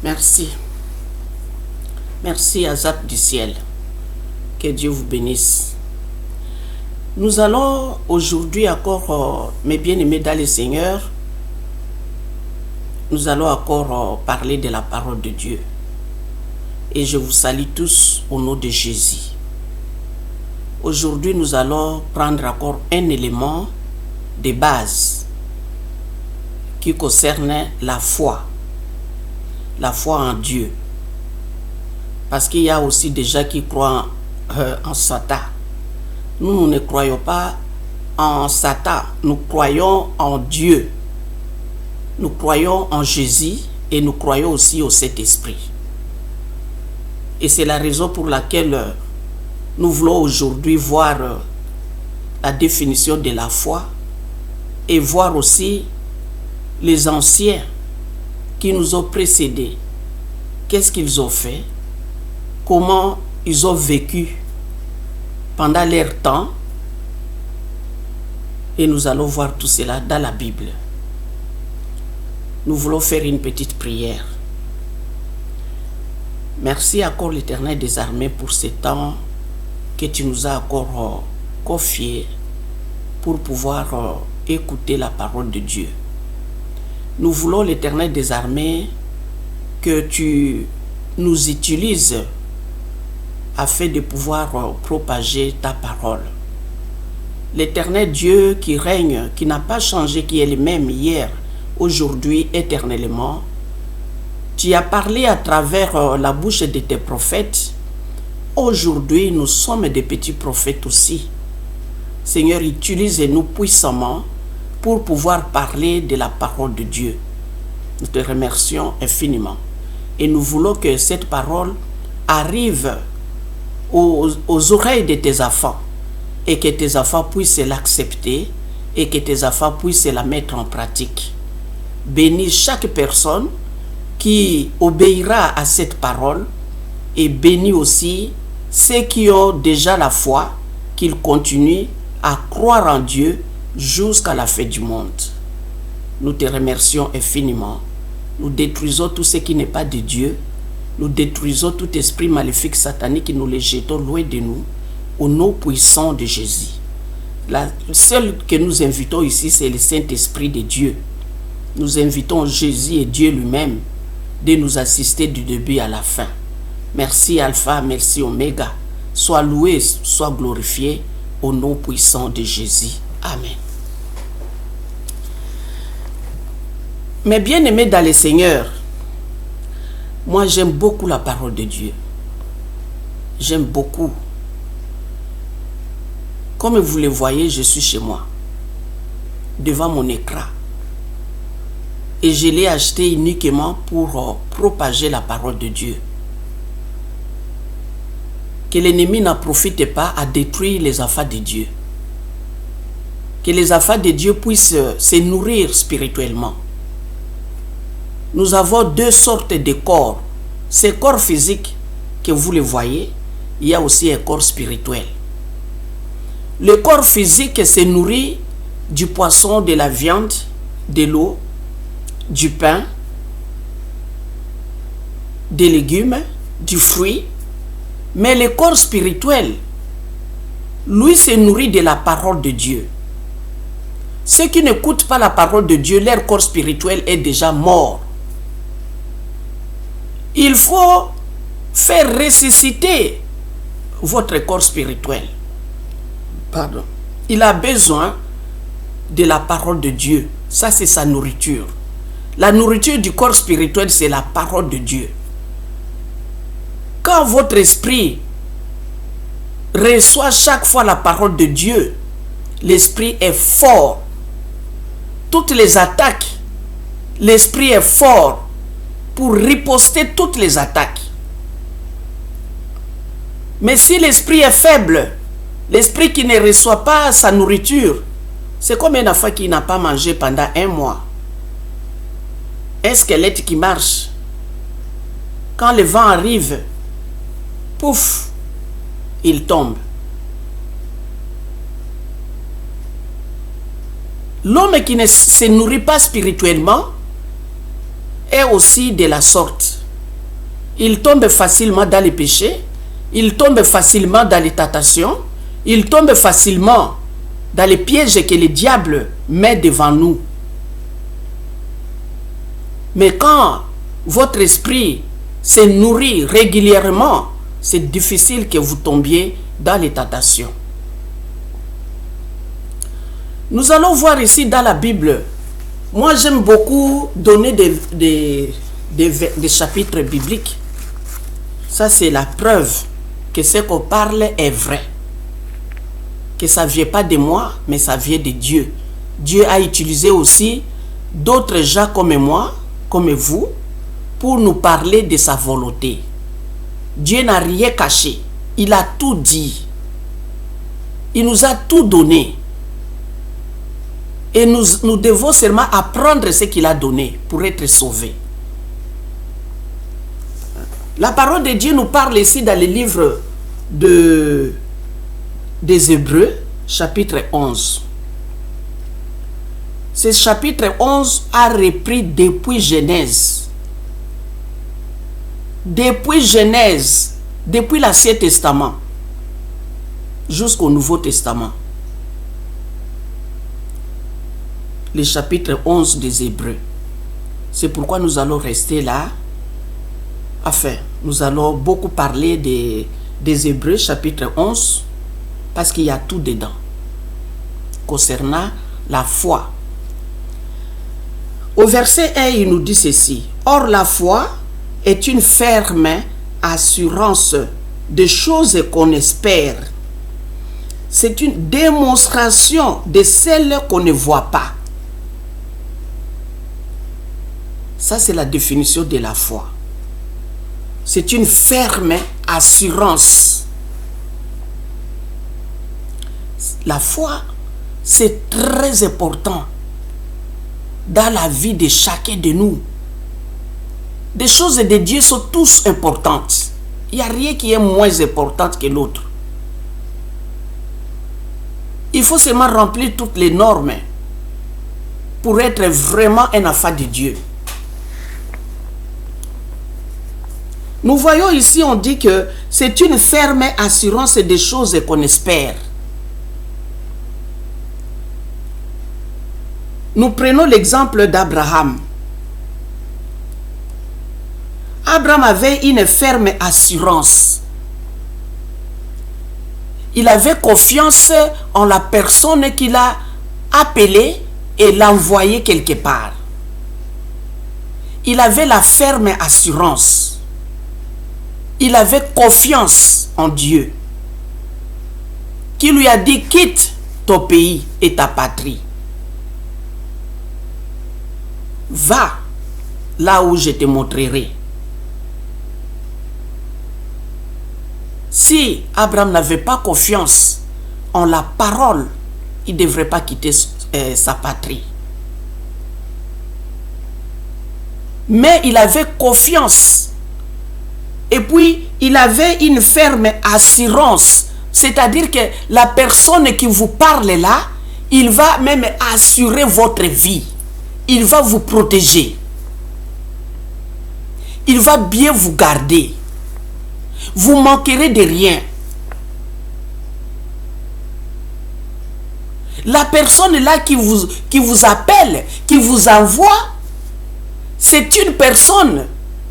Merci. Merci Azap du ciel. Que Dieu vous bénisse. Nous allons aujourd'hui encore, mes bien-aimés dans le Seigneur, nous allons encore parler de la parole de Dieu. Et je vous salue tous au nom de Jésus. Aujourd'hui, nous allons prendre encore un élément de base qui concerne la foi en Dieu. Parce qu'il y a aussi des gens qui croient en Satan. Nous ne croyons pas en Satan, nous croyons en Dieu. Nous croyons en Jésus et nous croyons aussi au Saint-Esprit. Et c'est la raison pour laquelle nous voulons aujourd'hui voir la définition de la foi et voir aussi les anciens qui nous ont précédés. Qu'est-ce qu'ils ont fait? Comment ils ont vécu pendant leur temps? Et nous allons voir tout cela dans la Bible. Nous voulons faire une petite prière. Merci encore l'Éternel des armées pour ce temps que tu nous as encore confié pour pouvoir écouter la parole de Dieu. Nous voulons l'Éternel des armées que tu nous utilises afin de pouvoir propager ta parole. L'Éternel Dieu qui règne, qui n'a pas changé, qui est le même hier, aujourd'hui, éternellement, tu as parlé à travers la bouche de tes prophètes. Aujourd'hui, nous sommes des petits prophètes aussi. Seigneur, utilise-nous puissamment pour pouvoir parler de la parole de Dieu. Nous te remercions infiniment. Et nous voulons que cette parole arrive aux oreilles de tes enfants et que tes enfants puissent l'accepter et que tes enfants puissent la mettre en pratique. Bénis chaque personne qui obéira à cette parole et bénis aussi ceux qui ont déjà la foi, qu'ils continuent à croire en Dieu jusqu'à la fin du monde. Nous te remercions infiniment. Nous détruisons tout ce qui n'est pas de Dieu. Nous détruisons tout esprit maléfique satanique et nous les jetons loin de nous au nom puissant de Jésus. Le seul que nous invitons ici, c'est le Saint-Esprit de Dieu. Nous invitons Jésus et Dieu lui-même de nous assister du début à la fin. Merci Alpha, merci Oméga. Sois loué, sois glorifié au nom puissant de Jésus. Amen. Mes bien-aimés dans le Seigneur, moi j'aime beaucoup la parole de Dieu. J'aime beaucoup. Comme vous le voyez, je suis chez moi, devant mon écran. Et je l'ai acheté uniquement pour propager la parole de Dieu. Que l'ennemi n'en profite pas à détruire les enfants de Dieu. Que les enfants de Dieu puissent se nourrir spirituellement. Nous avons deux sortes de corps. Ce corps physique que vous le voyez, il y a aussi un corps spirituel. Le corps physique se nourrit du poisson, de la viande, de l'eau, du pain, des légumes, du fruit. Mais le corps spirituel, lui, se nourrit de la parole de Dieu. Ceux qui n'écoutent pas la parole de Dieu, leur corps spirituel est déjà mort. Il faut faire ressusciter votre corps spirituel. Pardon. Il a besoin de la parole de Dieu. Ça, c'est sa nourriture. La nourriture du corps spirituel, c'est la parole de Dieu. Quand votre esprit reçoit chaque fois la parole de Dieu, l'esprit est fort toutes les attaques. L'esprit est fort pour riposter toutes les attaques. Mais si l'esprit est faible, l'esprit qui ne reçoit pas sa nourriture, c'est comme un enfant qui n'a pas mangé pendant 1 mois. Un squelette qui marche. Quand le vent arrive, pouf, il tombe. L'homme qui ne se nourrit pas spirituellement est aussi de la sorte. Il tombe facilement dans les péchés, il tombe facilement dans les tentations, il tombe facilement dans les pièges que le diable met devant nous. Mais quand votre esprit se nourrit régulièrement, c'est difficile que vous tombiez dans les tentations. Nous allons voir ici dans la Bible. Moi, j'aime beaucoup donner des chapitres bibliques. Ça, c'est la preuve que ce qu'on parle est vrai. Que ça ne vient pas de moi, mais ça vient de Dieu. Dieu a utilisé aussi d'autres gens comme moi, comme vous, pour nous parler de sa volonté. Dieu n'a rien caché. Il a tout dit. Il nous a tout donné. Et nous devons seulement apprendre ce qu'il a donné pour être sauvés. La parole de Dieu nous parle ici dans le livre des Hébreux, chapitre 11. Ce chapitre 11 a repris depuis Genèse. Depuis Genèse, depuis l'Ancien Testament, jusqu'au Nouveau Testament. Le chapitre 11 des Hébreux. C'est pourquoi nous allons rester là. Enfin, nous allons beaucoup parler des Hébreux, chapitre 11, parce qu'il y a tout dedans, concernant la foi. Au verset 1, il nous dit ceci. Or, la foi est une ferme assurance des choses qu'on espère. C'est une démonstration de celles qu'on ne voit pas. Ça, c'est la définition de la foi. C'est une ferme assurance. La foi, c'est très important dans la vie de chacun de nous. Des choses de Dieu sont tous importantes. Il n'y a rien qui est moins important que l'autre. Il faut seulement remplir toutes les normes pour être vraiment un enfant de Dieu. Nous voyons ici, on dit que c'est une ferme assurance des choses qu'on espère. Nous prenons l'exemple d'Abraham. Abraham avait une ferme assurance. Il avait confiance en la personne qu'il a appelée et l'a envoyée quelque part. Il avait la ferme assurance. Il avait confiance en Dieu, qui lui a dit: quitte ton pays et ta patrie. Va là où je te montrerai. Si Abraham n'avait pas confiance en la parole, il ne devrait pas quitter sa patrie. Mais il avait confiance. Et puis, il avait une ferme assurance. C'est-à-dire que la personne qui vous parle là, il va même assurer votre vie. Il va vous protéger. Il va bien vous garder. Vous manquerez de rien. La personne là qui vous appelle, qui vous envoie, c'est une personne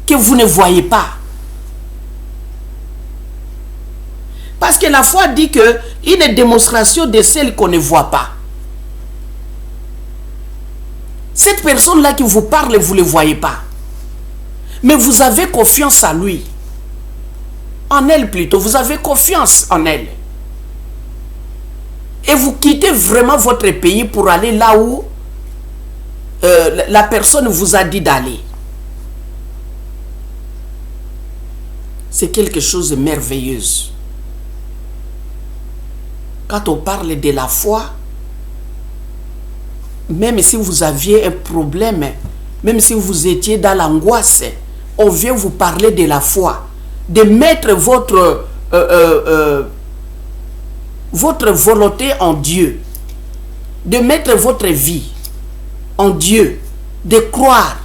que vous ne voyez pas. Parce que la foi dit que une démonstration de celle qu'on ne voit pas. Cette personne-là qui vous parle, vous ne le voyez pas. Mais vous avez confiance en lui. En elle plutôt. Vous avez confiance en elle. Et vous quittez vraiment votre pays pour aller là où la personne vous a dit d'aller. C'est quelque chose de merveilleux. Quand on parle de la foi, même si vous aviez un problème, même si vous étiez dans l'angoisse, on vient vous parler de la foi, de mettre votre volonté en Dieu, de mettre votre vie en Dieu, de croire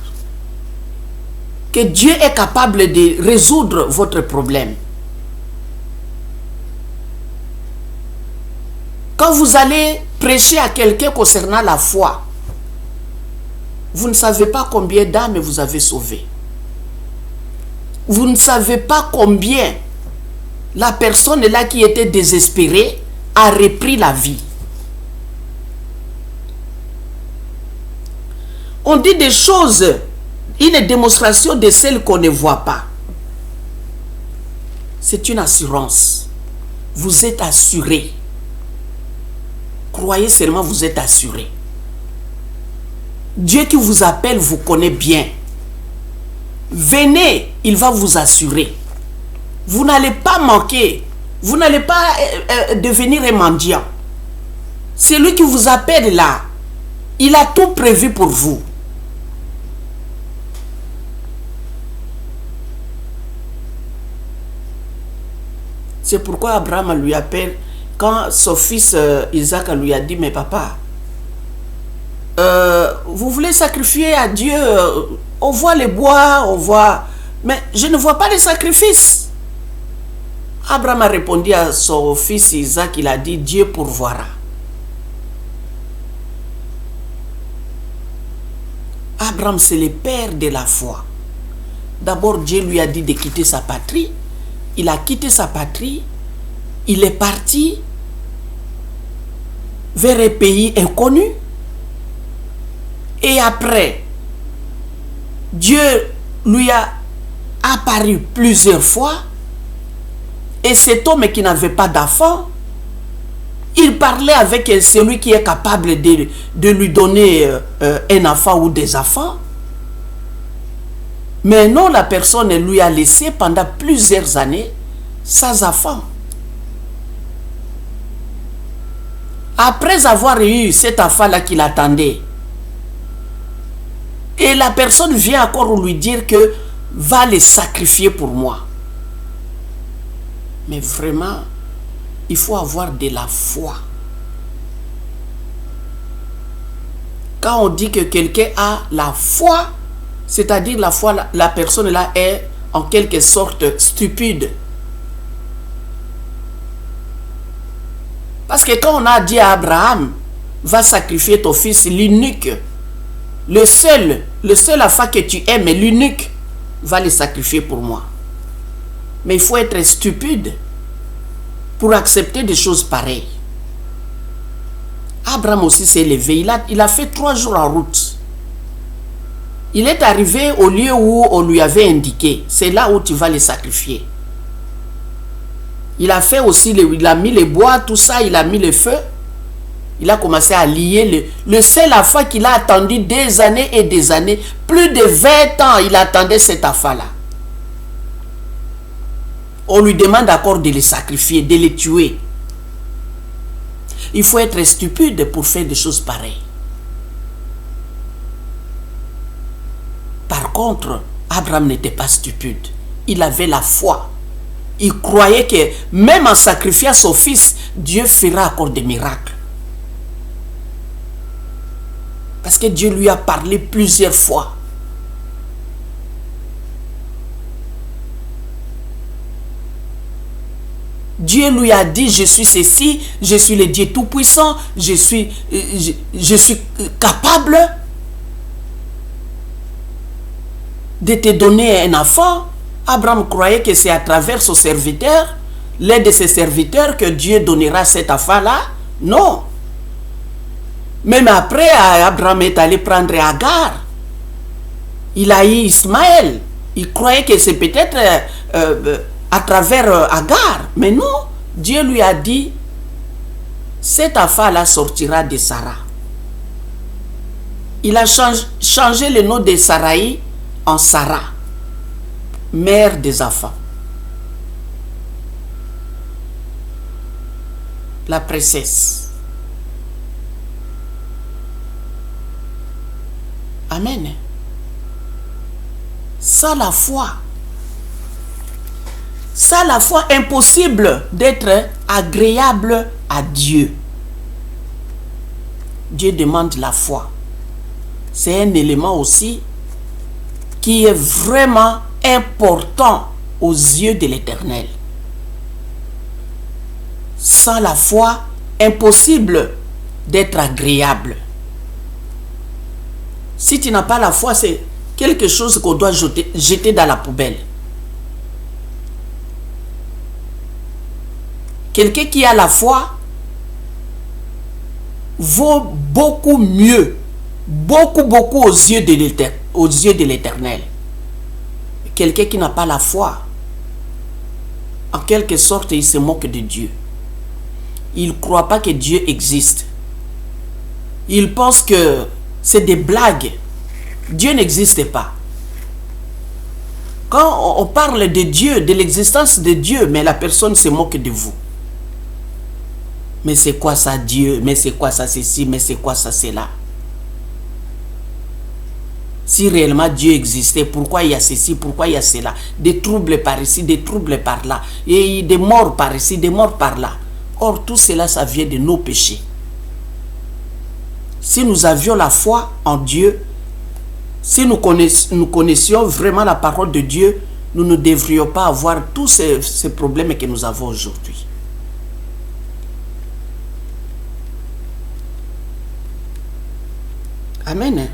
que Dieu est capable de résoudre votre problème. Quand vous allez prêcher à quelqu'un concernant la foi, vous ne savez pas combien d'âmes vous avez sauvées. Vous ne savez pas combien la personne là qui était désespérée a repris la vie. On dit des choses, une démonstration de celles qu'on ne voit pas. C'est une assurance. Vous êtes assuré. Croyez seulement, vous êtes assuré. Dieu qui vous appelle vous connaît bien. Venez, il va vous assurer. Vous n'allez pas manquer. Vous n'allez pas devenir un mendiant. C'est lui qui vous appelle là. Il a tout prévu pour vous. C'est pourquoi Abraham lui appelle, quand son fils Isaac lui a dit, mais papa, vous voulez sacrifier à Dieu, on voit les bois, on voit, mais je ne vois pas de sacrifice. Abraham a répondu à son fils Isaac, il a dit, Dieu pourvoira. Abraham, c'est le père de la foi. D'abord, Dieu lui a dit de quitter sa patrie. Il a quitté sa patrie. Il est parti vers un pays inconnu. Et après, Dieu lui a apparu plusieurs fois. Et cet homme qui n'avait pas d'enfant, il parlait avec celui qui est capable de lui donner un enfant ou des enfants. Mais non, la personne lui a laissé pendant plusieurs années sans enfant. Après avoir eu cet enfant-là qu'il attendait, et la personne vient encore lui dire que va les sacrifier pour moi. Mais vraiment, il faut avoir de la foi. Quand on dit que quelqu'un a la foi, c'est-à-dire la foi, la personne là est en quelque sorte stupide. Parce que quand on a dit à Abraham, va sacrifier ton fils, l'unique, le seul enfant que tu aimes, l'unique, va le sacrifier pour moi. Mais il faut être stupide pour accepter des choses pareilles. Abraham aussi s'est levé, il a fait 3 jours en route. Il est arrivé au lieu où on lui avait indiqué, c'est là où tu vas les sacrifier. Il a fait aussi, il a mis les bois, tout ça, il a mis le feu. Il a commencé à lier le seul enfant qu'il a attendu des années et des années. Plus de 20 ans, il attendait cet enfant-là. On lui demande encore de les sacrifier, de les tuer. Il faut être stupide pour faire des choses pareilles. Par contre, Abraham n'était pas stupide. Il avait la foi. Il croyait que même en sacrifiant son fils, Dieu fera encore des miracles. Parce que Dieu lui a parlé plusieurs fois. Dieu lui a dit, je suis ceci, je suis le Dieu Tout-Puissant, je suis capable de te donner un enfant. Abraham croyait que c'est à travers son serviteur, l'un de ses serviteurs, que Dieu donnera cet enfant-là. Non. Même après, Abraham est allé prendre Agar. Il a eu Ismaël. Il croyait que c'est peut-être à travers Agar. Mais non, Dieu lui a dit, cet enfant-là sortira de Sarah. Il a changé le nom de Sarai en Sarah, mère des enfants. La princesse. Amen. Sans la foi, impossible d'être agréable à Dieu. Dieu demande la foi. C'est un élément aussi qui est vraiment important aux yeux de l'Éternel. Sans la foi, impossible d'être agréable. Si tu n'as pas la foi, c'est quelque chose qu'on doit jeter dans la poubelle. Quelqu'un qui a la foi vaut beaucoup mieux, beaucoup aux yeux de l'Éternel. Quelqu'un qui n'a pas la foi, en quelque sorte, il se moque de Dieu. Il ne croit pas que Dieu existe. Il pense que c'est des blagues. Dieu n'existe pas. Quand on parle de Dieu, de l'existence de Dieu, mais la personne se moque de vous. Mais c'est quoi ça Dieu? Mais c'est quoi ça ceci? Mais c'est quoi ça cela? Si réellement Dieu existait, pourquoi il y a ceci? Pourquoi il y a cela? Des troubles par ici, des troubles par là. Et des morts par ici, des morts par là. Or, tout cela, ça vient de nos péchés. Si nous avions la foi en Dieu, si nous connaissions vraiment la parole de Dieu, nous ne devrions pas avoir tous ces problèmes que nous avons aujourd'hui. Amen.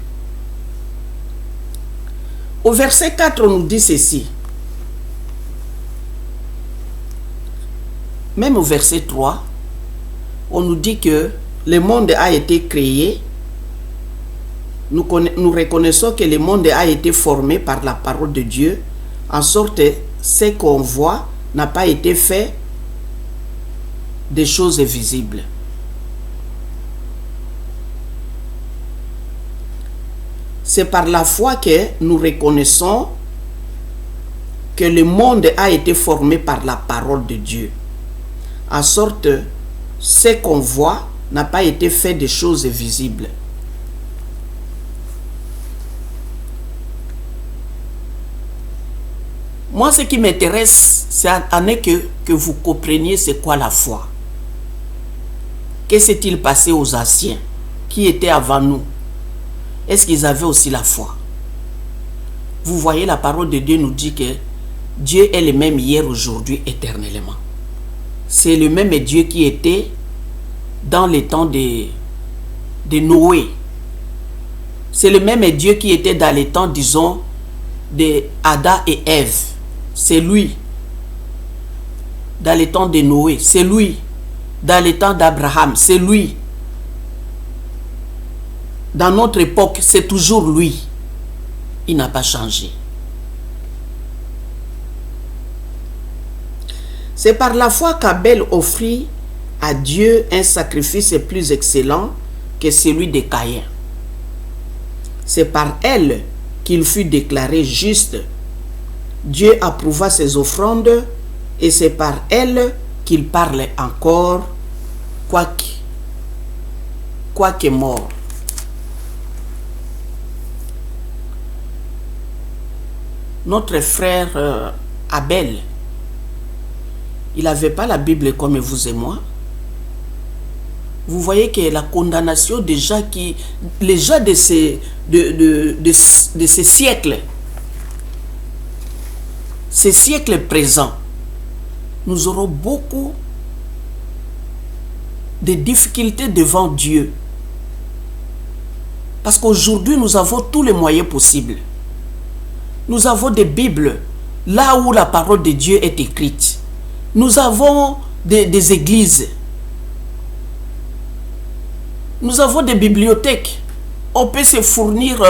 Au verset 4, on nous dit ceci. Même au verset 3, on nous dit que le monde a été créé. Nous reconnaissons que le monde a été formé par la parole de Dieu, en sorte que ce qu'on voit n'a pas été fait des choses visibles. C'est par la foi que nous reconnaissons que le monde a été formé par la parole de Dieu. En sorte que ce qu'on voit n'a pas été fait des choses visibles. Moi, ce qui m'intéresse, c'est que vous compreniez c'est quoi la foi. Que s'est-il passé aux anciens qui étaient avant nous? Est-ce qu'ils avaient aussi la foi? Vous voyez, la parole de Dieu nous dit que Dieu est le même hier, aujourd'hui, éternellement. C'est le même Dieu qui était dans les temps de Noé. C'est le même Dieu qui était dans les temps, disons, de Adam et Ève. C'est lui. Dans les temps de Noé, c'est lui. Dans les temps d'Abraham, c'est lui. Dans notre époque, c'est toujours lui. Il n'a pas changé. C'est par la foi qu'Abel offrit à Dieu un sacrifice plus excellent que celui de Caïn. C'est par elle qu'il fut déclaré juste. Dieu approuva ses offrandes et c'est par elle qu'il parle encore, quoique mort. Notre frère Abel, il n'avait pas la Bible comme vous et moi. Vous voyez que la condamnation des gens les gens de ces siècles, ces siècles présents, nous aurons beaucoup de difficultés devant Dieu. Parce qu'aujourd'hui, nous avons tous les moyens possibles. Nous avons des Bibles, là où la parole de Dieu est écrite. Nous avons des églises. Nous avons des bibliothèques. On peut se fournir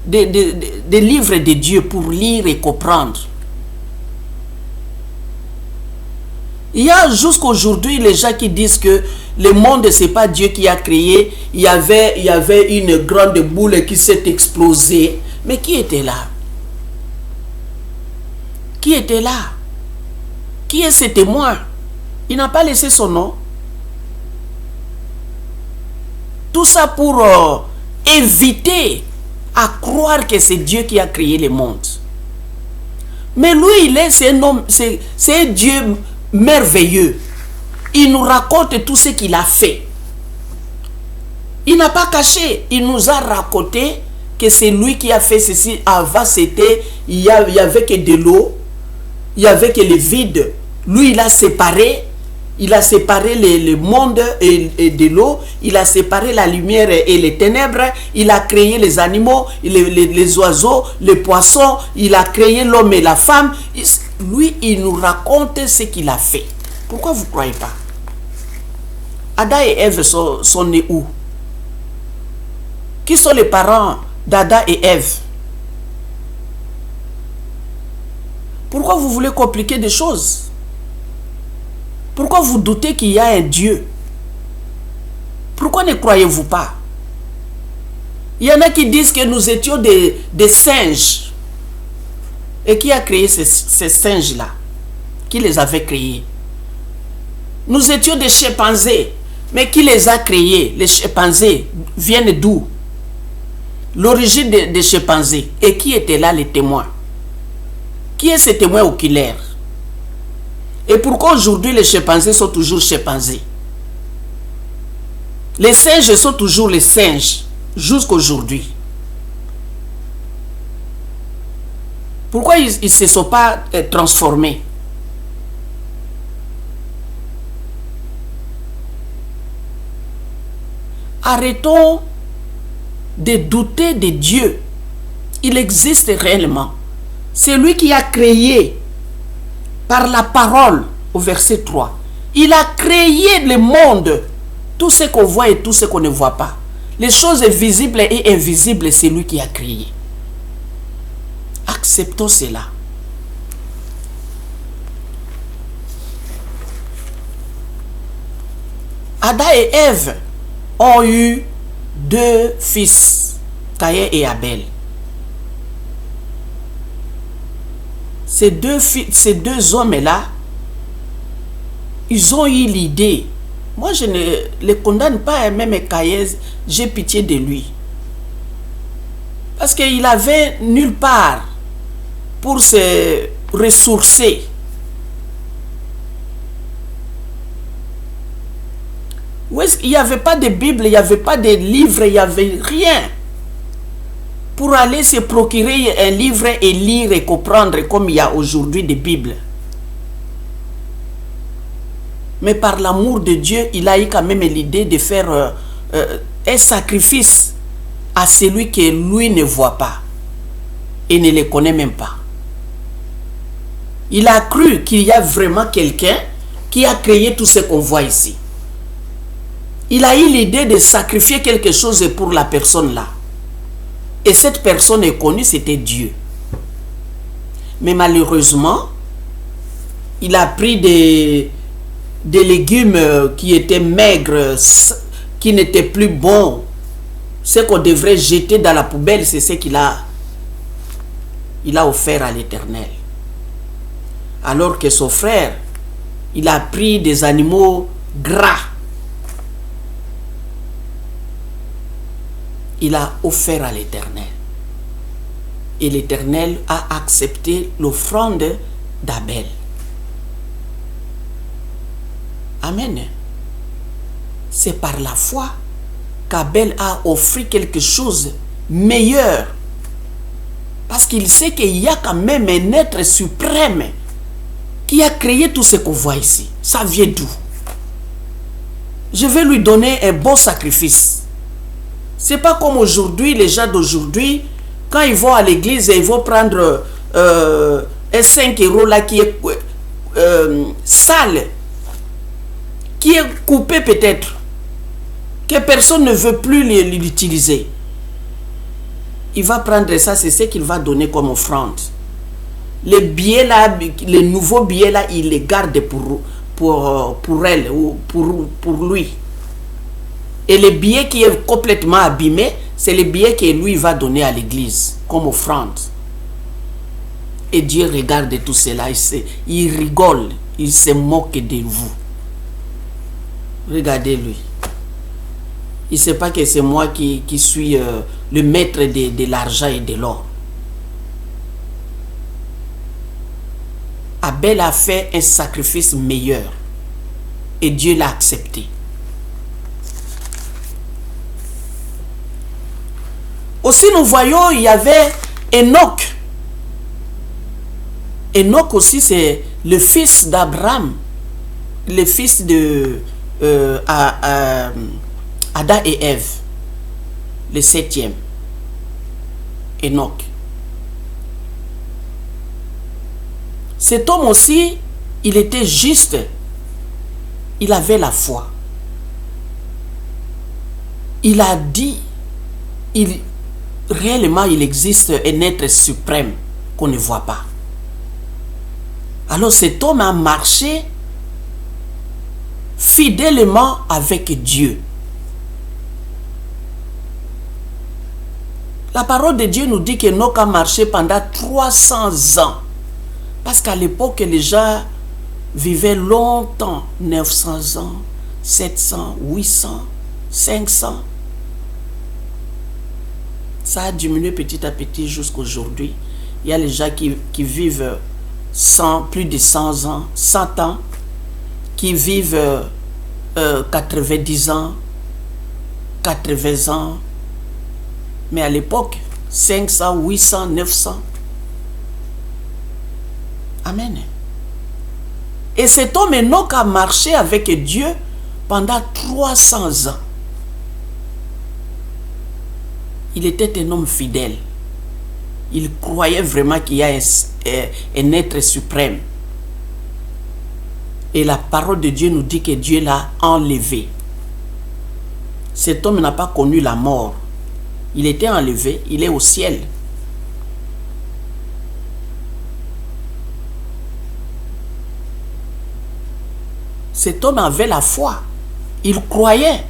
des livres de Dieu pour lire et comprendre. Il y a jusqu'aujourd'hui les gens qui disent que le monde, c'est pas Dieu qui a créé. Il y avait une grande boule qui s'est explosée. Mais qui était là? Qui était là? Qui est ce témoin? Il n'a pas laissé son nom. Tout ça pour éviter à croire que c'est Dieu qui a créé le monde. Mais lui, c'est un Dieu merveilleux. Il nous raconte tout ce qu'il a fait. Il n'a pas caché. Il nous a raconté que c'est lui qui a fait ceci. Avant, c'était, il y avait que de l'eau. Il y avait que le vide. Lui, il a séparé. Il a séparé le monde et de l'eau. Il a séparé la lumière et les ténèbres. Il a créé les animaux, les oiseaux, les poissons. Il a créé l'homme et la femme. Lui, il nous raconte ce qu'il a fait. Pourquoi vous ne croyez pas? Adam et Ève sont nés où? Qui sont les parents d'Adam et Ève? Pourquoi vous voulez compliquer des choses? Pourquoi vous doutez qu'il y a un Dieu? Pourquoi ne croyez-vous pas? Il y en a qui disent que nous étions des singes. Et qui a créé ces singes-là? Qui les avait créés? Nous étions des chimpanzés. Mais qui les a créés? Les chimpanzés viennent d'où? L'origine des chimpanzés. Et qui étaient là les témoins? Qui est ce témoin oculaire? Et pourquoi aujourd'hui les chimpanzés sont toujours chimpanzés? Les singes sont toujours les singes jusqu'aujourd'hui. Pourquoi ils ne se sont pas transformés? Arrêtons de douter de Dieu. Il existe réellement. C'est lui qui a créé par la parole, au verset 3. Il a créé le monde. Tout ce qu'on voit et tout ce qu'on ne voit pas. Les choses visibles et invisibles, c'est lui qui a créé. Acceptons cela. Adam et Ève ont eu 2 fils, Caïn et Abel. Ces deux hommes-là, ils ont eu l'idée. Moi, je ne les condamne pas, même Caïn, j'ai pitié de lui. Parce qu'il avait nulle part pour se ressourcer. Il n'y avait pas de Bible, il n'y avait pas de livre, il n'y avait rien. Pour aller se procurer un livre et lire et comprendre comme il y a aujourd'hui des Bibles. Mais par l'amour de Dieu, il a eu quand même l'idée de faire un sacrifice à celui que lui ne voit pas et ne le connaît même pas. Il a cru qu'il y a vraiment quelqu'un qui a créé tout ce qu'on voit ici. Il a eu l'idée de sacrifier quelque chose pour la personne là. Et cette personne est connue, c'était Dieu. Mais malheureusement, il a pris des légumes qui étaient maigres, qui n'étaient plus bons. Ce qu'on devrait jeter dans la poubelle, c'est ce qu'il a offert à l'Éternel. Alors que son frère, il a pris des animaux gras. Il a offert à l'Éternel. Et l'Éternel a accepté l'offrande d'Abel. Amen. C'est par la foi qu'Abel a offert quelque chose meilleur. Parce qu'il sait qu'il y a quand même un être suprême qui a créé tout ce qu'on voit ici. Ça vient d'où? Je vais lui donner un bon sacrifice. C'est pas comme aujourd'hui, les gens d'aujourd'hui, quand ils vont à l'église, ils vont prendre un 5 € là qui est sale, qui est coupé peut-être, que personne ne veut plus l'utiliser. Il va prendre ça, c'est ce qu'il va donner comme offrande. Les billets là, les nouveaux billets là, il les garde pour elle ou pour lui. Et le billet qui est complètement abîmé, c'est le billet que lui va donner à l'église comme offrande. Et Dieu regarde tout cela, il rigole, il se moque de vous. Regardez-lui. Il ne sait pas que c'est moi qui suis le maître de l'argent et de l'or. Abel a fait un sacrifice meilleur et Dieu l'a accepté. Aussi, nous voyons, il y avait Enoch. Enoch aussi, c'est le fils d'Abraham, le fils de Adam et Ève, le 7e. Enoch. Cet homme aussi, il était juste. Il avait la foi. Il a dit, réellement, il existe un être suprême qu'on ne voit pas. Alors cet homme a marché fidèlement avec Dieu. La parole de Dieu nous dit qu'Enoch a marché pendant 300 ans. Parce qu'à l'époque, les gens vivaient longtemps, 900 ans, 700, 800, 500. Ça a diminué petit à petit jusqu'à aujourd'hui. Il y a les gens qui vivent plus de 100 ans, 100 ans, qui vivent 90 ans, 80 ans. Mais à l'époque, 500, 800, 900. Amen. Et cet homme Enoch a marché avec Dieu pendant 300 ans. Il était un homme fidèle. Il croyait vraiment qu'il y a un être suprême. Et la parole de Dieu nous dit que Dieu l'a enlevé. Cet homme n'a pas connu la mort. Il était enlevé, il est au ciel. Cet homme avait la foi. Il croyait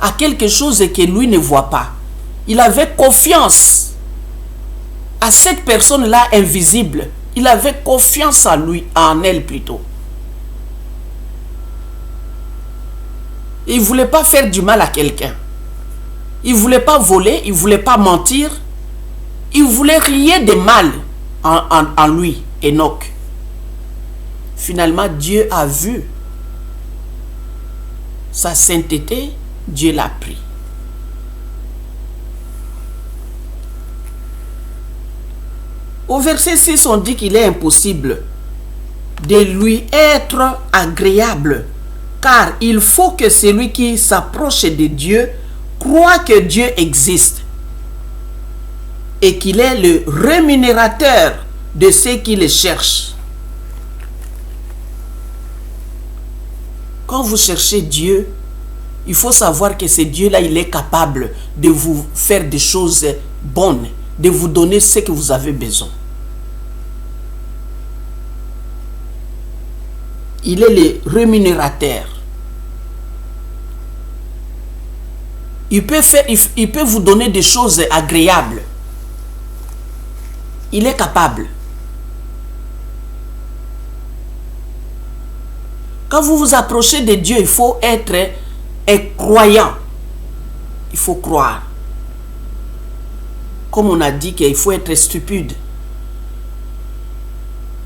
à quelque chose que lui ne voit pas. Il avait confiance à cette personne-là invisible. Il avait confiance en lui, en elle plutôt. Il ne voulait pas faire du mal à quelqu'un. Il ne voulait pas voler, il ne voulait pas mentir. Il voulait rien de mal en lui, Enoch. Finalement, Dieu a vu sa sainteté, Dieu l'a pris. Au verset 6, on dit qu'il est impossible de lui être agréable, car il faut que celui qui s'approche de Dieu croit que Dieu existe et qu'il est le rémunérateur de ceux qui le cherchent. Quand vous cherchez Dieu, il faut savoir que ce Dieu-là, il est capable de vous faire des choses bonnes, de vous donner ce que vous avez besoin. Il est le rémunérateur. Il peut vous donner des choses agréables. Il est capable. Quand vous vous approchez de Dieu, il faut être un croyant. Il faut croire. Comme on a dit qu'il faut être stupide.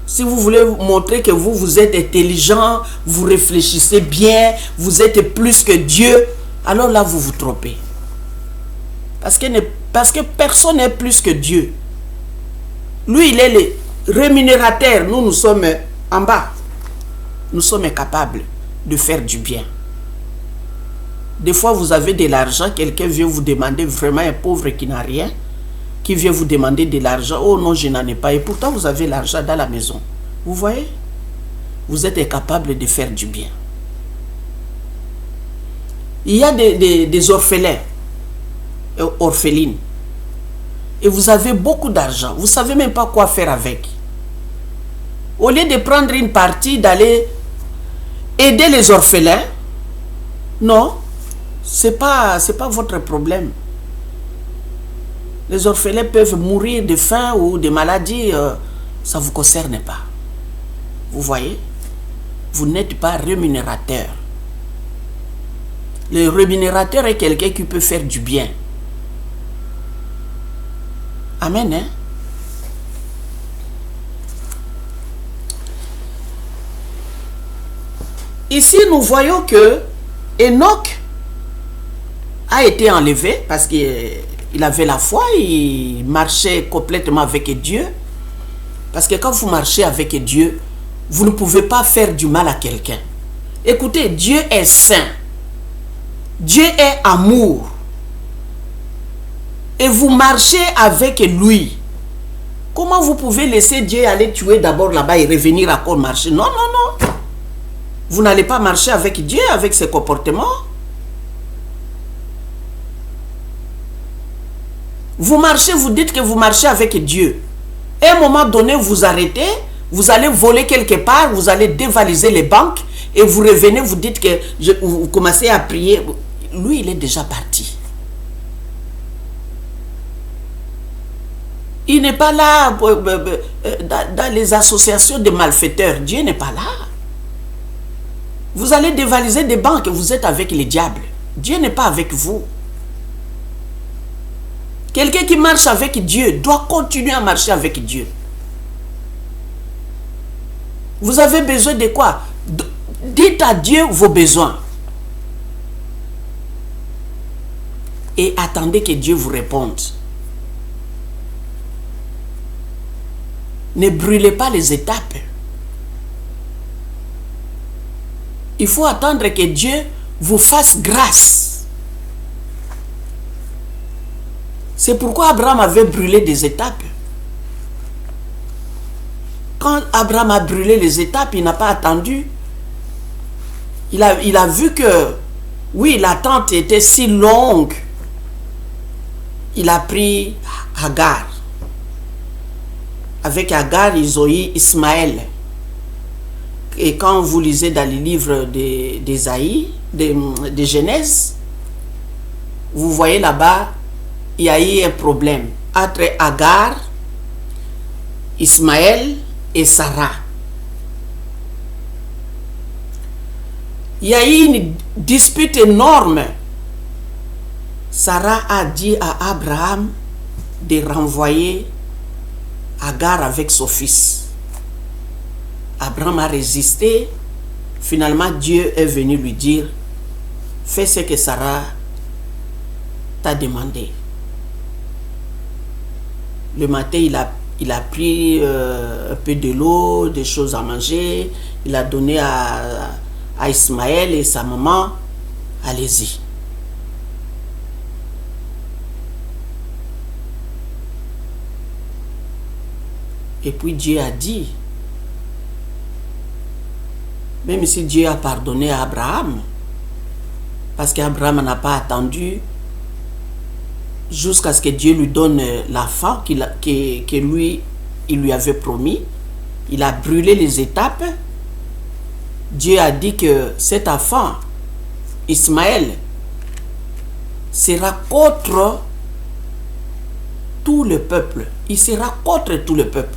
Si vous voulez montrer que vous êtes intelligent, vous réfléchissez bien, vous êtes plus que Dieu, alors là vous vous trompez. Parce que personne n'est plus que Dieu. Lui, il est le rémunérateur. Nous sommes en bas. Nous sommes capables de faire du bien. Des fois, vous avez de l'argent, quelqu'un vient vous demander, vraiment un pauvre qui n'a rien, qui vient vous demander de l'argent. Oh non, je n'en ai pas. Et pourtant, vous avez l'argent dans la maison. Vous voyez? Vous êtes incapable de faire du bien. Il y a des orphelins, orphelines. Et vous avez beaucoup d'argent. Vous ne savez même pas quoi faire avec. Au lieu de prendre une partie, d'aller aider les orphelins, non, c'est pas votre problème. Les orphelins peuvent mourir de faim ou de maladies, ça ne vous concerne pas. Vous voyez? Vous n'êtes pas rémunérateur. Le rémunérateur est quelqu'un qui peut faire du bien. Amen, hein? Ici, nous voyons que Enoch a été enlevé parce qu'il avait la foi, il marchait complètement avec Dieu. Parce que quand vous marchez avec Dieu, vous ne pouvez pas faire du mal à quelqu'un. Écoutez, Dieu est saint. Dieu est amour. Et vous marchez avec lui. Comment vous pouvez laisser Dieu aller tuer d'abord là-bas et revenir encore marcher? Non, non, non. Vous n'allez pas marcher avec Dieu, avec ses comportements. Vous marchez, vous dites que vous marchez avec Dieu. Et à un moment donné, vous arrêtez, vous allez voler quelque part, vous allez dévaliser les banques et vous revenez, vous dites que vous commencez à prier. Lui, il est déjà parti. Il n'est pas là dans les associations de malfaiteurs. Dieu n'est pas là. Vous allez dévaliser des banques, vous êtes avec les diables. Dieu n'est pas avec vous. Quelqu'un qui marche avec Dieu doit continuer à marcher avec Dieu. Vous avez besoin de quoi? Dites à Dieu vos besoins. Et attendez que Dieu vous réponde. Ne brûlez pas les étapes. Il faut attendre que Dieu vous fasse grâce. C'est pourquoi Abraham avait brûlé des étapes. Quand Abraham a brûlé les étapes, il n'a pas attendu. Il a vu que, oui, l'attente était si longue. Il a pris Agar. Avec Agar, ils ont eu Ismaël. Et quand vous lisez dans les livres d'Ésaïe, de Genèse, vous voyez là-bas, il y a eu un problème entre Agar, Ismaël et Sarah. Il y a eu une dispute énorme. Sarah a dit à Abraham de renvoyer Agar avec son fils. Abraham a résisté. Finalement, Dieu est venu lui dire, fais ce que Sarah t'a demandé. Le matin, il a pris un peu de l'eau, des choses à manger. Il a donné à Ismaël et sa maman. Allez-y. Et puis Dieu a dit, même si Dieu a pardonné à Abraham, parce qu'Abraham n'a pas attendu jusqu'à ce que Dieu lui donne l'enfant que lui, il lui avait promis. Il a brûlé les étapes. Dieu a dit que cet enfant, Ismaël, sera contre tout le peuple. Il sera contre tout le peuple.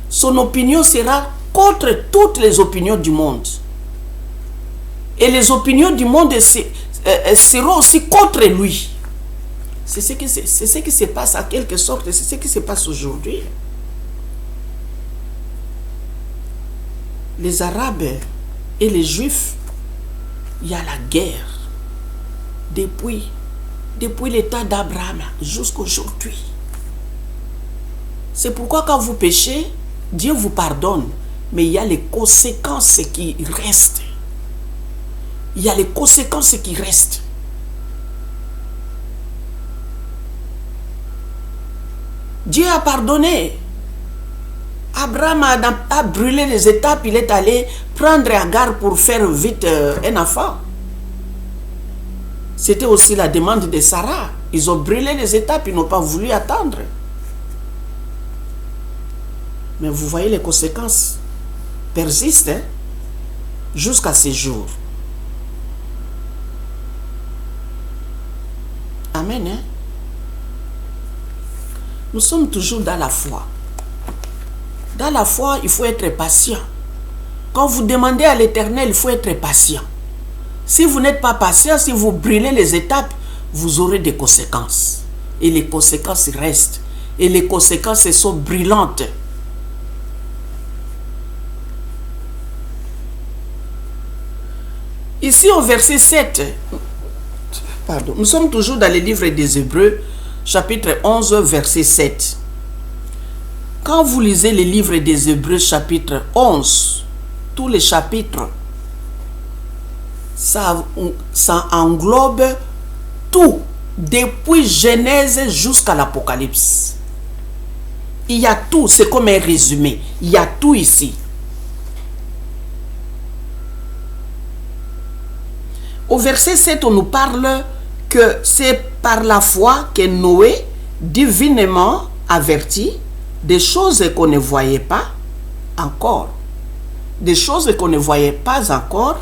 Son opinion sera contre toutes les opinions du monde. Et les opinions du monde seront aussi contre lui. C'est ce qui se passe en quelque sorte, c'est ce qui se passe aujourd'hui. Les Arabes et les Juifs, il y a la guerre depuis l'état d'Abraham jusqu'à aujourd'hui. C'est pourquoi quand vous péchez, Dieu vous pardonne, mais il y a les conséquences qui restent. Il y a les conséquences qui restent. Dieu a pardonné. Abraham a brûlé les étapes, il est allé prendre Agar pour faire vite un enfant. C'était aussi la demande de Sarah. Ils ont brûlé les étapes, ils n'ont pas voulu attendre. Mais vous voyez, les conséquences persistent. Hein? jusqu'à ce jour. Amen. Hein? Nous sommes toujours dans la foi. Dans la foi, il faut être patient. Quand vous demandez à l'Éternel, il faut être patient. Si vous n'êtes pas patient, si vous brûlez les étapes, vous aurez des conséquences. Et les conséquences restent. Et les conséquences sont brûlantes. Ici au verset 7, pardon, nous sommes toujours dans le livre des Hébreux, chapitre 11, verset 7. Quand vous lisez le livre des Hébreux, chapitre 11, tous les chapitres, ça englobe tout, depuis Genèse jusqu'à l'Apocalypse. Il y a tout, c'est comme un résumé. Il y a tout ici. Au verset 7, on nous parle que c'est par la foi que Noé, divinement averti, des choses qu'on ne voyait pas encore, des choses qu'on ne voyait pas encore,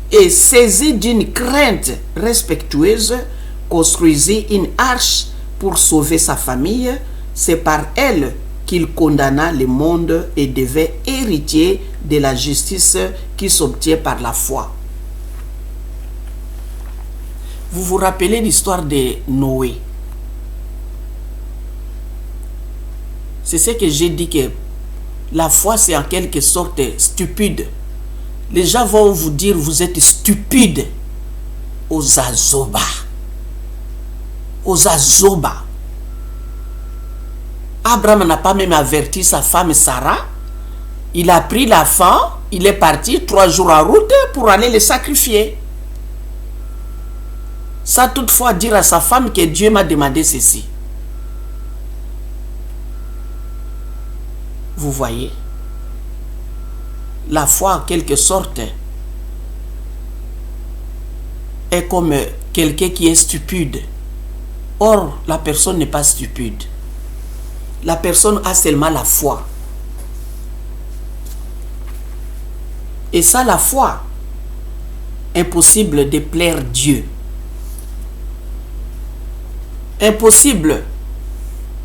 et saisi d'une crainte respectueuse, construisit une arche pour sauver sa famille. C'est par elle qu'il condamna le monde et devait hériter de la justice qui s'obtient par la foi. Vous vous rappelez l'histoire de Noé? C'est ce que j'ai dit, que la foi c'est en quelque sorte stupide. Les gens vont vous dire vous êtes stupide. Aux Azoba. Aux Azoba. Abraham n'a pas même averti sa femme Sarah. Il a pris l'enfant, il est parti 3 jours en route pour aller le sacrifier. Sans toutefois dire à sa femme que Dieu m'a demandé ceci. Vous voyez, la foi en quelque sorte est comme quelqu'un qui est stupide. Or, la personne n'est pas stupide. La personne a seulement la foi. Et ça, la foi, impossible de plaire Dieu. Impossible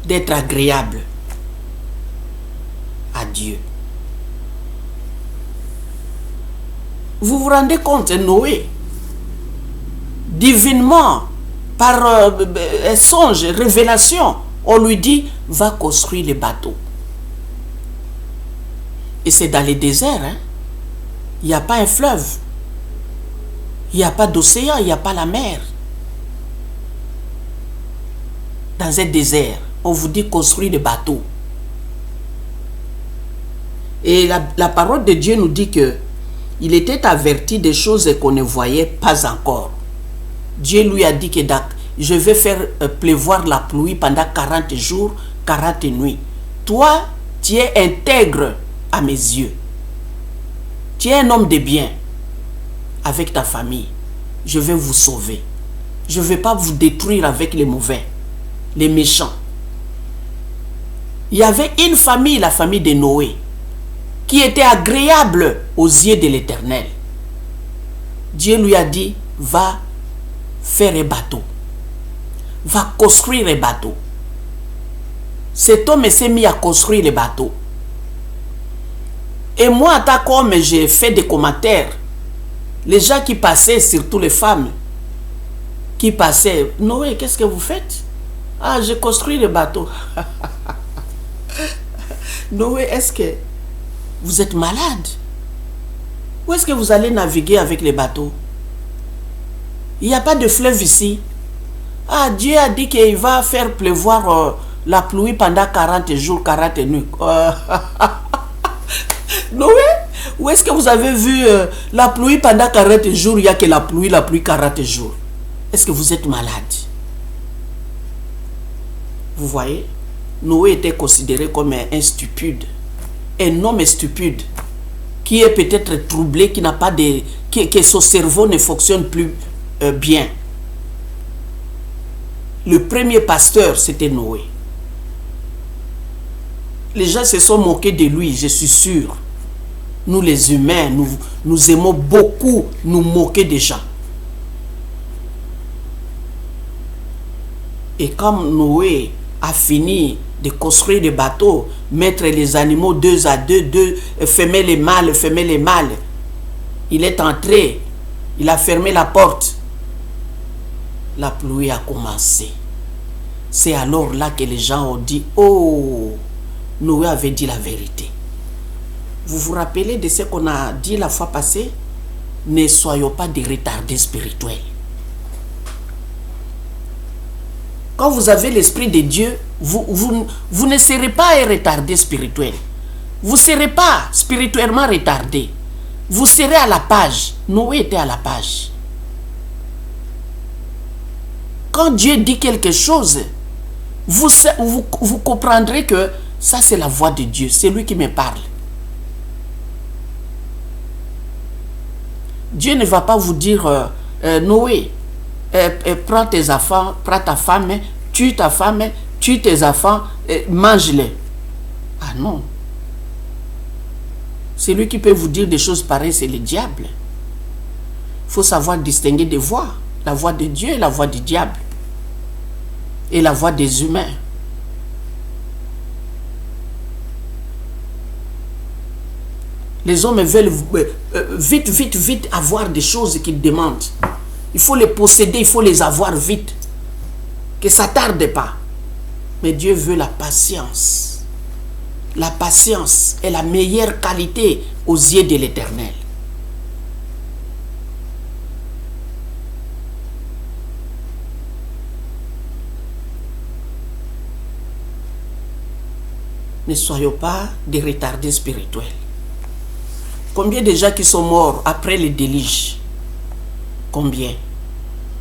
d'être agréable à Dieu. Vous vous rendez compte, Noé, divinement, par un songe, révélation, on lui dit, va construire les bateaux. Et c'est dans les déserts, hein? Il n'y a pas un fleuve, il n'y a pas d'océan, il n'y a pas la mer. Dans un désert, on vous dit construire des bateaux. Et la parole de Dieu nous dit que il était averti des choses qu'on ne voyait pas encore. Dieu lui a dit que je vais faire pleuvoir la pluie pendant 40 jours, 40 nuits. Toi, tu es intègre à mes yeux. Tu es un homme de bien avec ta famille. Je vais vous sauver. Je ne vais pas vous détruire avec les mauvais, les méchants. Il y avait une famille, la famille de Noé, qui était agréable aux yeux de l'Éternel. Dieu lui a dit, va faire un bateau. Va construire un bateau. Cet homme s'est mis à construire le bateau. Et moi, en tant qu'homme, j'ai fait des commentaires. Les gens qui passaient, surtout les femmes, qui passaient, Noé, qu'est-ce que vous faites? Ah, j'ai construit le bateau. Noé, est-ce que vous êtes malade? Où est-ce que vous allez naviguer avec les bateaux? Il n'y a pas de fleuve ici. Ah, Dieu a dit qu'il va faire pleuvoir la pluie pendant 40 jours, 40 nuits. Noé, où est-ce que vous avez vu la pluie pendant 40 jours? Il n'y a que la pluie 40 jours. Est-ce que vous êtes malade? Vous voyez, Noé était considéré comme un stupide. Un homme stupide qui est peut-être troublé, qui n'a pas de... que son cerveau ne fonctionne plus bien. Le premier pasteur, c'était Noé. Les gens se sont moqués de lui, je suis sûr. Nous les humains, nous aimons beaucoup nous moquer des gens. Et comme Noé a fini de construire des bateaux, mettre les animaux deux à deux, fermer les mâles, il est entré, il a fermé la porte. La pluie a commencé. C'est alors là que les gens ont dit, oh, Noé avait dit la vérité. Vous vous rappelez de ce qu'on a dit la fois passée? Ne soyons pas des retardés spirituels. Quand vous avez l'esprit de Dieu, vous ne serez pas un retardé spirituel. Vous ne serez pas spirituellement retardé. Vous serez à la page. Noé était à la page. Quand Dieu dit quelque chose, vous comprendrez que ça c'est la voix de Dieu. C'est lui qui me parle. Dieu ne va pas vous dire, Noé, prends tes enfants, prends ta femme, tue ta femme, tue tes enfants, mange-les. Ah non. Celui qui peut vous dire des choses pareilles, c'est le diable. Il faut savoir distinguer des voix. La voix de Dieu et la voix du diable. Et la voix des humains. Les hommes veulent vite avoir des choses qu'ils demandent. Il faut les posséder, il faut les avoir vite. Que ça ne tarde pas. Mais Dieu veut la patience. La patience est la meilleure qualité aux yeux de l'Éternel. Ne soyons pas des retardés spirituels. Combien de gens qui sont morts après le déluge? Combien?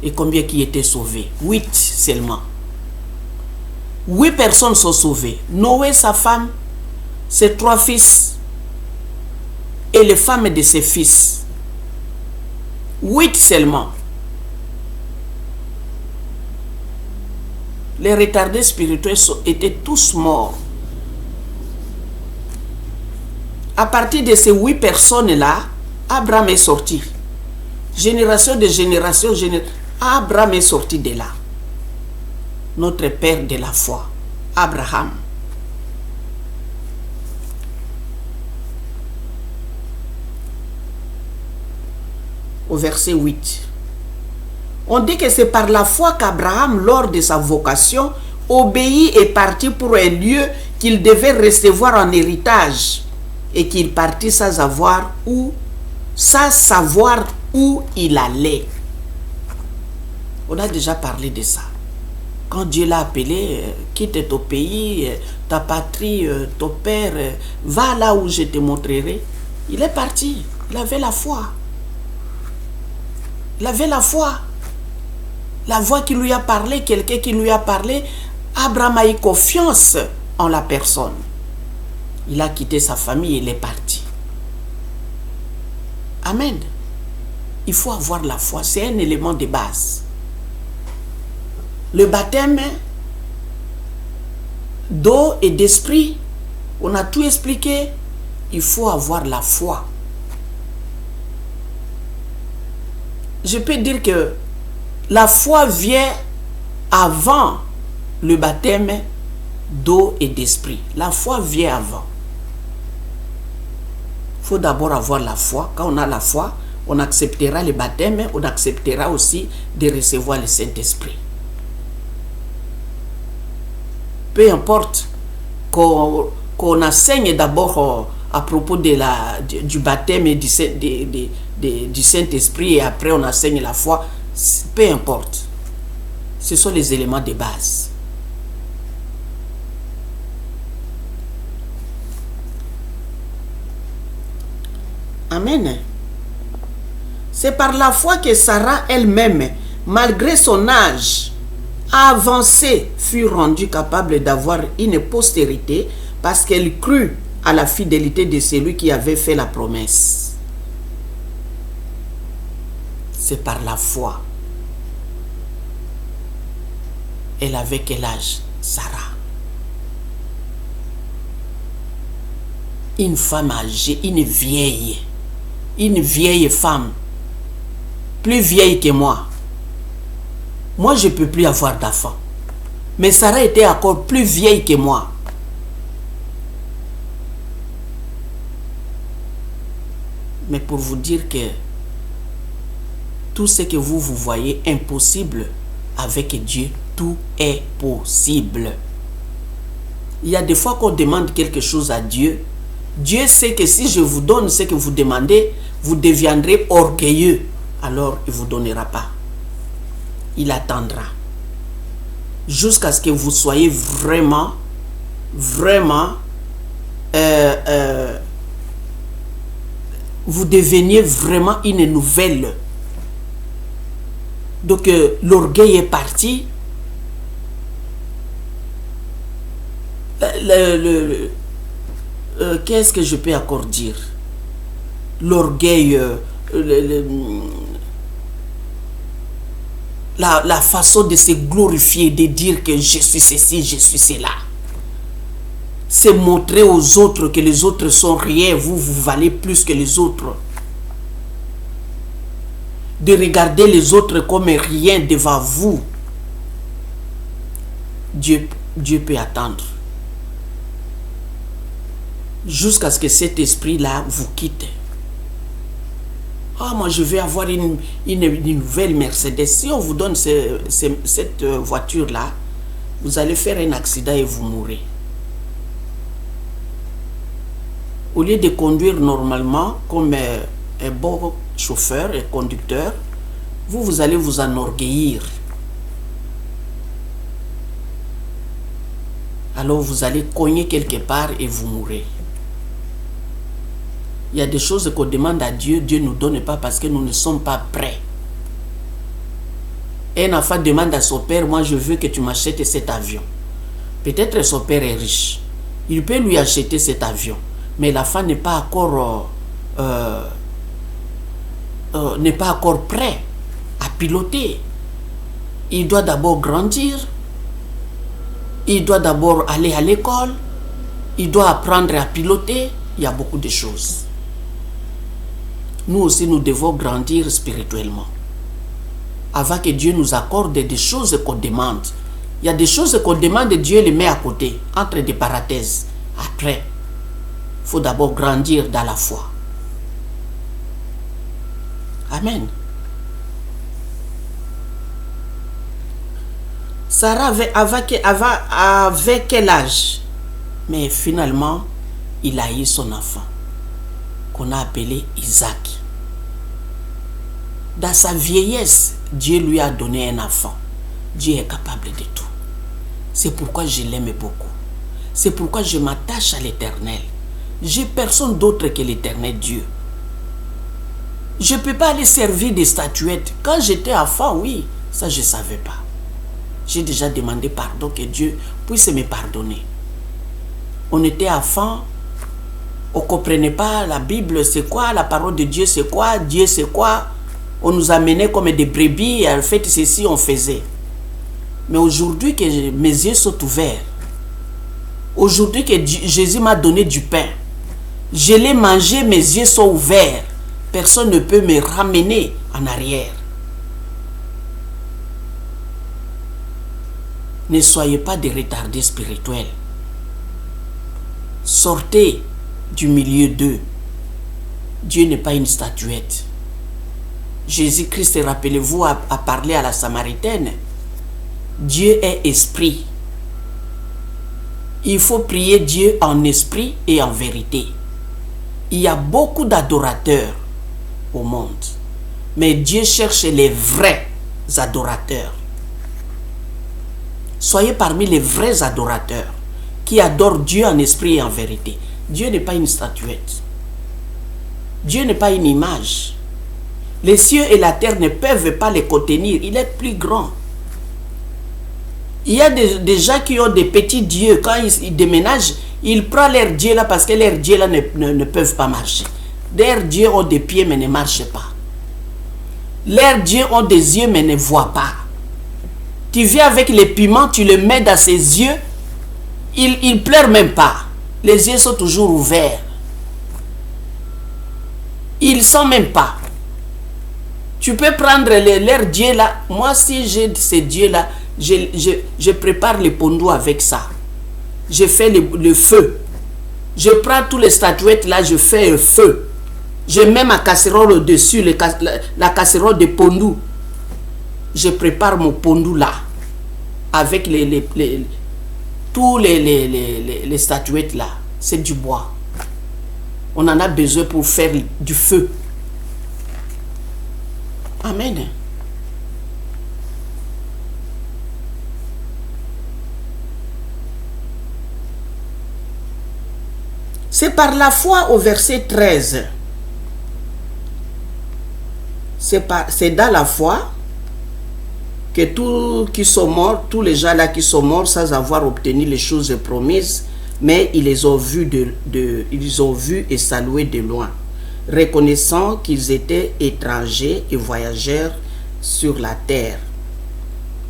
Et combien qui étaient sauvés? 8 seulement. 8 personnes sont sauvées. Noé, sa femme, ses 3 fils et les femmes de ses fils. 8 seulement. Les retardés spirituels étaient tous morts. À partir de ces 8 personnes-là, Abraham est sorti. Génération de génération, Abraham est sorti de là. Notre père de la foi, Abraham. Au verset 8. On dit que c'est par la foi qu'Abraham, lors de sa vocation, obéit et partit pour un lieu qu'il devait recevoir en héritage. Et qu'il partit sans savoir où il allait. On a déjà parlé de ça. Quand Dieu l'a appelé, quitte ton pays, ta patrie, ton père, va là où je te montrerai. Il est parti. Il avait la foi. Il avait la foi. La voix qui lui a parlé, quelqu'un qui lui a parlé, Abraham a eu confiance en la personne. Il a quitté sa famille et il est parti. Amen. Il faut avoir la foi. C'est un élément de base. Le baptême d'eau et d'esprit, on a tout expliqué. Il faut avoir la foi. Je peux dire que la foi vient avant le baptême d'eau et d'esprit. La foi vient avant. Il faut d'abord avoir la foi. Quand on a la foi, on acceptera le baptême, on acceptera aussi de recevoir le Saint-Esprit. Peu importe qu'on enseigne d'abord à propos du baptême et du Saint-Esprit et après on enseigne la foi, peu importe. Ce sont les éléments de base. Amen. C'est par la foi que Sarah elle-même, malgré son âge avancé, fut rendue capable d'avoir une postérité parce qu'elle crut à la fidélité de celui qui avait fait la promesse. C'est par la foi. Elle avait quel âge, Sarah? une femme âgée, une vieille femme, plus vieille que moi. Moi, je ne peux plus avoir d'enfant. Mais Sarah était encore plus vieille que moi. Mais pour vous dire que tout ce que vous voyez impossible avec Dieu, tout est possible. Il y a des fois qu'on demande quelque chose à Dieu. Dieu sait que si je vous donne ce que vous demandez, vous deviendrez orgueilleux. Alors, il ne vous donnera pas. Il attendra. Jusqu'à ce que vous soyez vraiment, vous deveniez vraiment une nouvelle. Donc, l'orgueil est parti. Qu'est-ce que je peux encore dire? L'orgueil, la façon de se glorifier, de dire que je suis ceci, je suis cela. C'est montrer aux autres que les autres sont rien, vous valez plus que les autres. De regarder les autres comme rien devant vous. Dieu peut attendre. Jusqu'à ce que cet esprit-là vous quitte. Ah, moi je vais avoir une nouvelle Mercedes. Si on vous donne cette voiture-là, vous allez faire un accident et vous mourrez. Au lieu de conduire normalement comme un bon chauffeur et conducteur, vous allez vous enorgueillir. Alors vous allez cogner quelque part et vous mourrez. Il y a des choses qu'on demande à Dieu, Dieu ne nous donne pas parce que nous ne sommes pas prêts. Un enfant demande à son père, moi je veux que tu m'achètes cet avion. Peut-être son père est riche. Il peut lui acheter cet avion. Mais l'enfant n'est pas encore prêt à piloter. Il doit d'abord grandir. Il doit d'abord aller à l'école. Il doit apprendre à piloter. Il y a beaucoup de choses. Nous aussi, nous devons grandir spirituellement. Avant que Dieu nous accorde des choses qu'on demande. Il y a des choses qu'on demande et Dieu les met à côté, entre des parenthèses. Après, il faut d'abord grandir dans la foi. Amen. Sarah avait quel âge? Mais finalement, il a eu son enfant, qu'on a appelé Isaac. Dans sa vieillesse, Dieu lui a donné un enfant. Dieu est capable de tout. C'est pourquoi je l'aime beaucoup. C'est pourquoi je m'attache à l'Éternel. J'ai personne d'autre que l'Éternel Dieu. Je ne peux pas aller servir des statuettes. Quand j'étais enfant, oui, ça je ne savais pas. J'ai déjà demandé pardon, que Dieu puisse me pardonner. On était enfant, on ne comprenait pas la Bible, c'est quoi, la parole de Dieu, c'est quoi, Dieu, c'est quoi. On nous amenait comme des brebis, et en fait, ceci, on faisait. Mais aujourd'hui que mes yeux sont ouverts, aujourd'hui que Jésus m'a donné du pain, je l'ai mangé, mes yeux sont ouverts. Personne ne peut me ramener en arrière. Ne soyez pas des retardés spirituels. Sortez du milieu d'eux. Dieu n'est pas une statuette. Jésus-Christ, rappelez-vous, a parlé à la Samaritaine. Dieu est esprit. Il faut prier Dieu en esprit et en vérité. Il y a beaucoup d'adorateurs au monde. Mais Dieu cherche les vrais adorateurs. Soyez parmi les vrais adorateurs qui adorent Dieu en esprit et en vérité. Dieu n'est pas une statuette. Dieu n'est pas une image. Les cieux et la terre ne peuvent pas les contenir. Il est plus grand. Il y a des gens qui ont des petits dieux. Quand ils déménagent, ils prennent leurs dieux là parce que leurs dieux là ne peuvent pas marcher. Leurs dieux ont des pieds mais ne marchent pas. Leurs dieux ont des yeux mais ne voient pas. Tu viens avec les piments, tu le mets dans ses yeux, il ne pleure même pas. Les yeux sont toujours ouverts. Ils ne sont même pas. Tu peux prendre leurs dieux là. Moi, si j'ai ces dieux là, je prépare les pondous avec ça. Je fais le feu. Je prends tous les statuettes là, je fais un feu. Je mets ma casserole au-dessus, la casserole de pondou. Je prépare mon pondou là. Avec tous les statuettes là. C'est du bois. On en a besoin pour faire du feu. Amen. C'est par la foi au verset 13. C'est dans la foi que tous les gens là qui sont morts sans avoir obtenu les choses promises, mais ils les ont vus ils ont vu et salué de loin, reconnaissant qu'ils étaient étrangers et voyageurs sur la terre.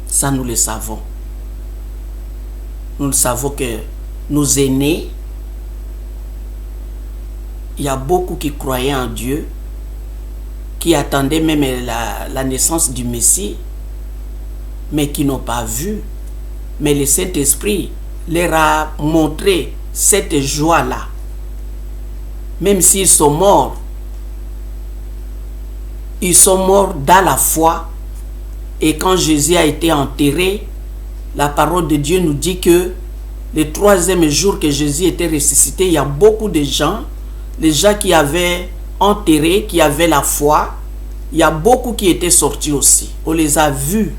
Ça, nous le savons. Nous le savons que nos aînés, il y a beaucoup qui croyaient en Dieu, qui attendaient même la naissance du Messie, mais qui n'ont pas vu. Mais le Saint-Esprit leur a montré cette joie-là. Même s'ils sont morts, ils sont morts dans la foi. Et quand Jésus a été enterré, la parole de Dieu nous dit que le 3e jour que Jésus était ressuscité, il y a beaucoup de gens, les gens qui avaient enterré, qui avaient la foi, il y a beaucoup qui étaient sortis aussi. On les a vus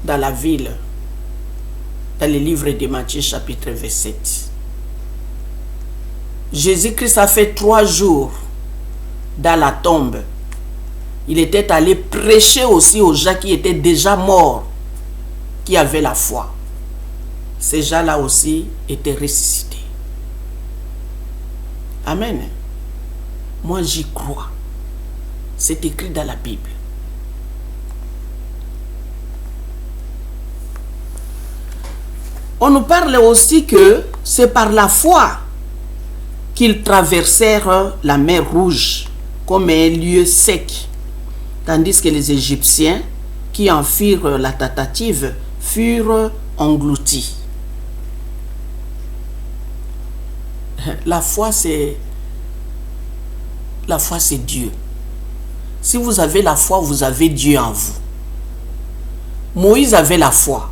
dans la ville, dans le livre de Matthieu chapitre 27. Jésus-Christ a fait 3 jours dans la tombe. Il était allé prêcher aussi aux gens qui étaient déjà morts, qui avaient la foi. Ces gens-là aussi étaient ressuscités. Amen. Moi, j'y crois. C'est écrit dans la Bible. On nous parle aussi que c'est par la foi qu'ils traversèrent la mer Rouge comme un lieu sec, tandis que les Égyptiens qui en firent la tentative furent engloutis. La foi, c'est Dieu. Si vous avez la foi, vous avez Dieu en vous. Moïse avait la foi.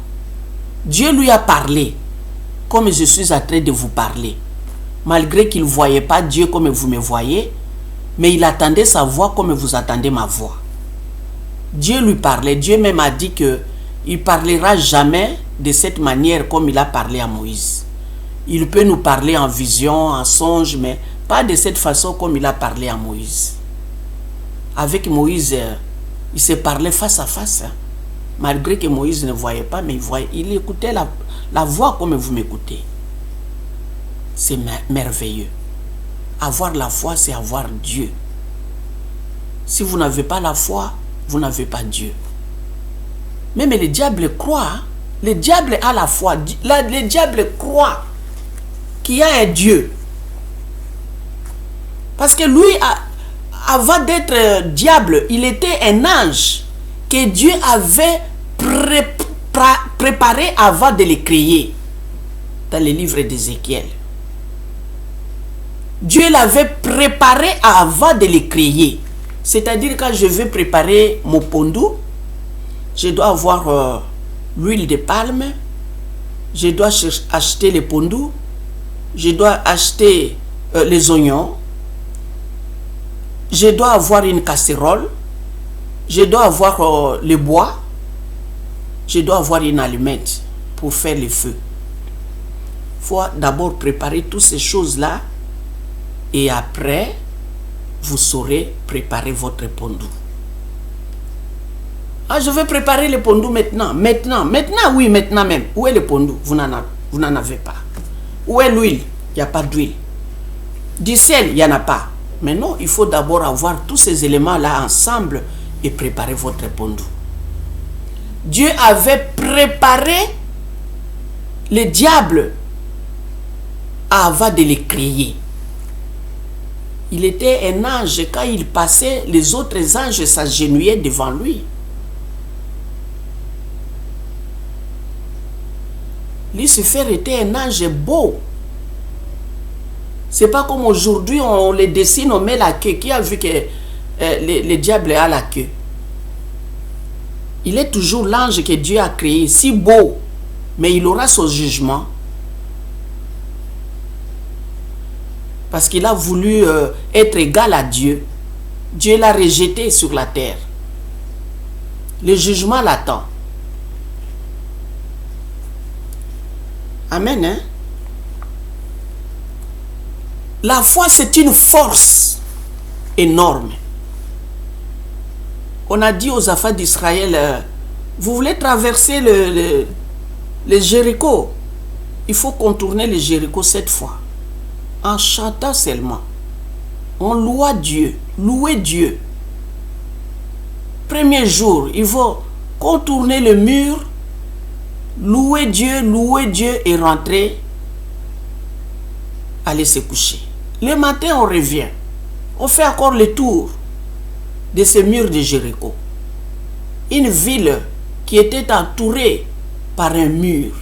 Dieu lui a parlé, comme je suis en train de vous parler. Malgré qu'il ne voyait pas Dieu comme vous me voyez, mais il attendait sa voix comme vous attendez ma voix. Dieu lui parlait. Dieu même a dit qu'il ne parlera jamais de cette manière comme il a parlé à Moïse. Il peut nous parler en vision, en songe, mais pas de cette façon comme il a parlé à Moïse. Avec Moïse, il se parlait face à face. Malgré que Moïse ne voyait pas, mais il écoutait la voix comme vous m'écoutez. C'est merveilleux. Avoir la foi, c'est avoir Dieu. Si vous n'avez pas la foi, vous n'avez pas Dieu. Même le diable croit. Le diable a la foi. Le diable croit qu'il y a un Dieu. Parce que lui, avant d'être diable, il était un ange que Dieu avait préparé avant de le créer. Dans le livre d'Ézéchiel. Dieu l'avait préparé avant de le créer. C'est-à-dire, quand je veux préparer mon pondou, je dois avoir l'huile de palme, je dois acheter les pondous, je dois acheter les oignons, je dois avoir une casserole, je dois avoir le bois, je dois avoir une allumette pour faire le feu. Il faut d'abord préparer toutes ces choses-là et après, vous saurez préparer votre pondou. Ah, je vais préparer le pondou maintenant. Maintenant, oui, maintenant même. Où est le pondou? Vous n'en avez pas. Où est l'huile? Il n'y a pas d'huile. Du sel, il n'y en a pas. Mais non, il faut d'abord avoir tous ces éléments-là ensemble et préparer votre pondou. Dieu avait préparé le diable avant de le créer. Il était un ange. Quand il passait, les autres anges s'agenouillaient devant lui. Lucifer était un ange beau. C'est pas comme aujourd'hui, on les dessine, on met la queue. Qui a vu que le diable a la queue? Il est toujours l'ange que Dieu a créé, si beau, mais il aura son jugement. Parce qu'il a voulu être égal à Dieu. Dieu l'a rejeté sur la terre. Le jugement l'attend. Amen. Hein? La foi, c'est une force énorme. On a dit aux enfants d'Israël, vous voulez traverser le Jéricho, il faut contourner le Jéricho 7 fois. En chantant seulement. On loue Dieu, louer Dieu. Premier jour, il faut contourner le mur, louer Dieu et rentrer, aller se coucher. Le matin, on revient. On fait encore le tour de ce mur de Jéricho. Une ville qui était entourée par un mur.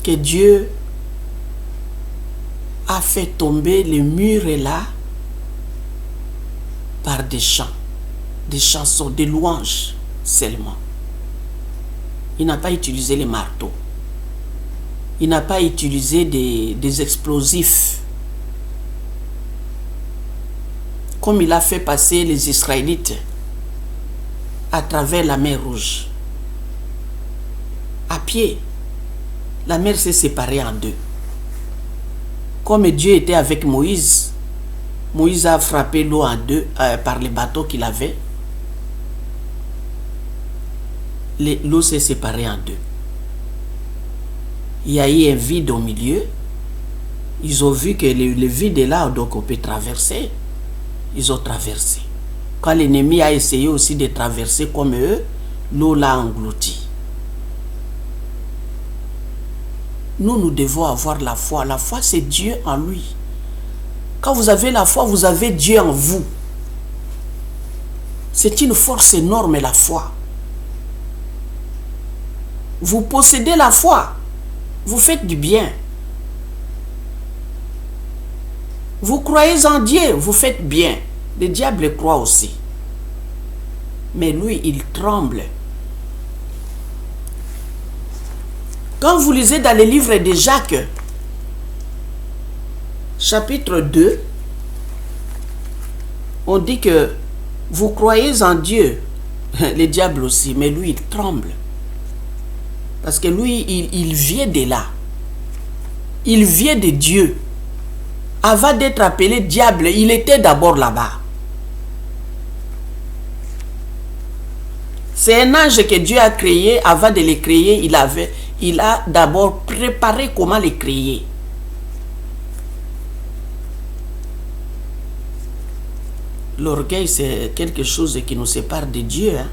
Que Dieu a fait tomber le mur est là par des chants, des chansons, des louanges seulement. Il n'a pas utilisé les marteaux. Il n'a pas utilisé des explosifs. Comme il a fait passer les Israélites à travers la mer Rouge. À pied, la mer s'est séparée en deux. Comme Dieu était avec Moïse, Moïse a frappé l'eau en deux par les bateaux qu'il avait. L'eau s'est séparée en deux. Il y a eu un vide au milieu. Ils ont vu que le vide est là, donc on peut traverser. Ils ont traversé. Quand l'ennemi a essayé aussi de traverser comme eux, l'eau l'a englouti. Nous devons avoir la foi. La foi, c'est Dieu en lui. Quand vous avez la foi, vous avez Dieu en vous. C'est une force énorme, la foi. Vous possédez la foi. Vous faites du bien. Vous croyez en Dieu, vous faites bien. Le diable croit aussi. Mais lui, il tremble. Quand vous lisez dans le livre de Jacques, chapitre 2, on dit que vous croyez en Dieu, le diable aussi, mais lui, il tremble. Parce que lui, il vient de là. Il vient de Dieu. Avant d'être appelé diable, il était d'abord là-bas. C'est un ange que Dieu a créé. Avant de le créer, il a d'abord préparé comment le créer. L'orgueil, c'est quelque chose qui nous sépare de Dieu. Hein?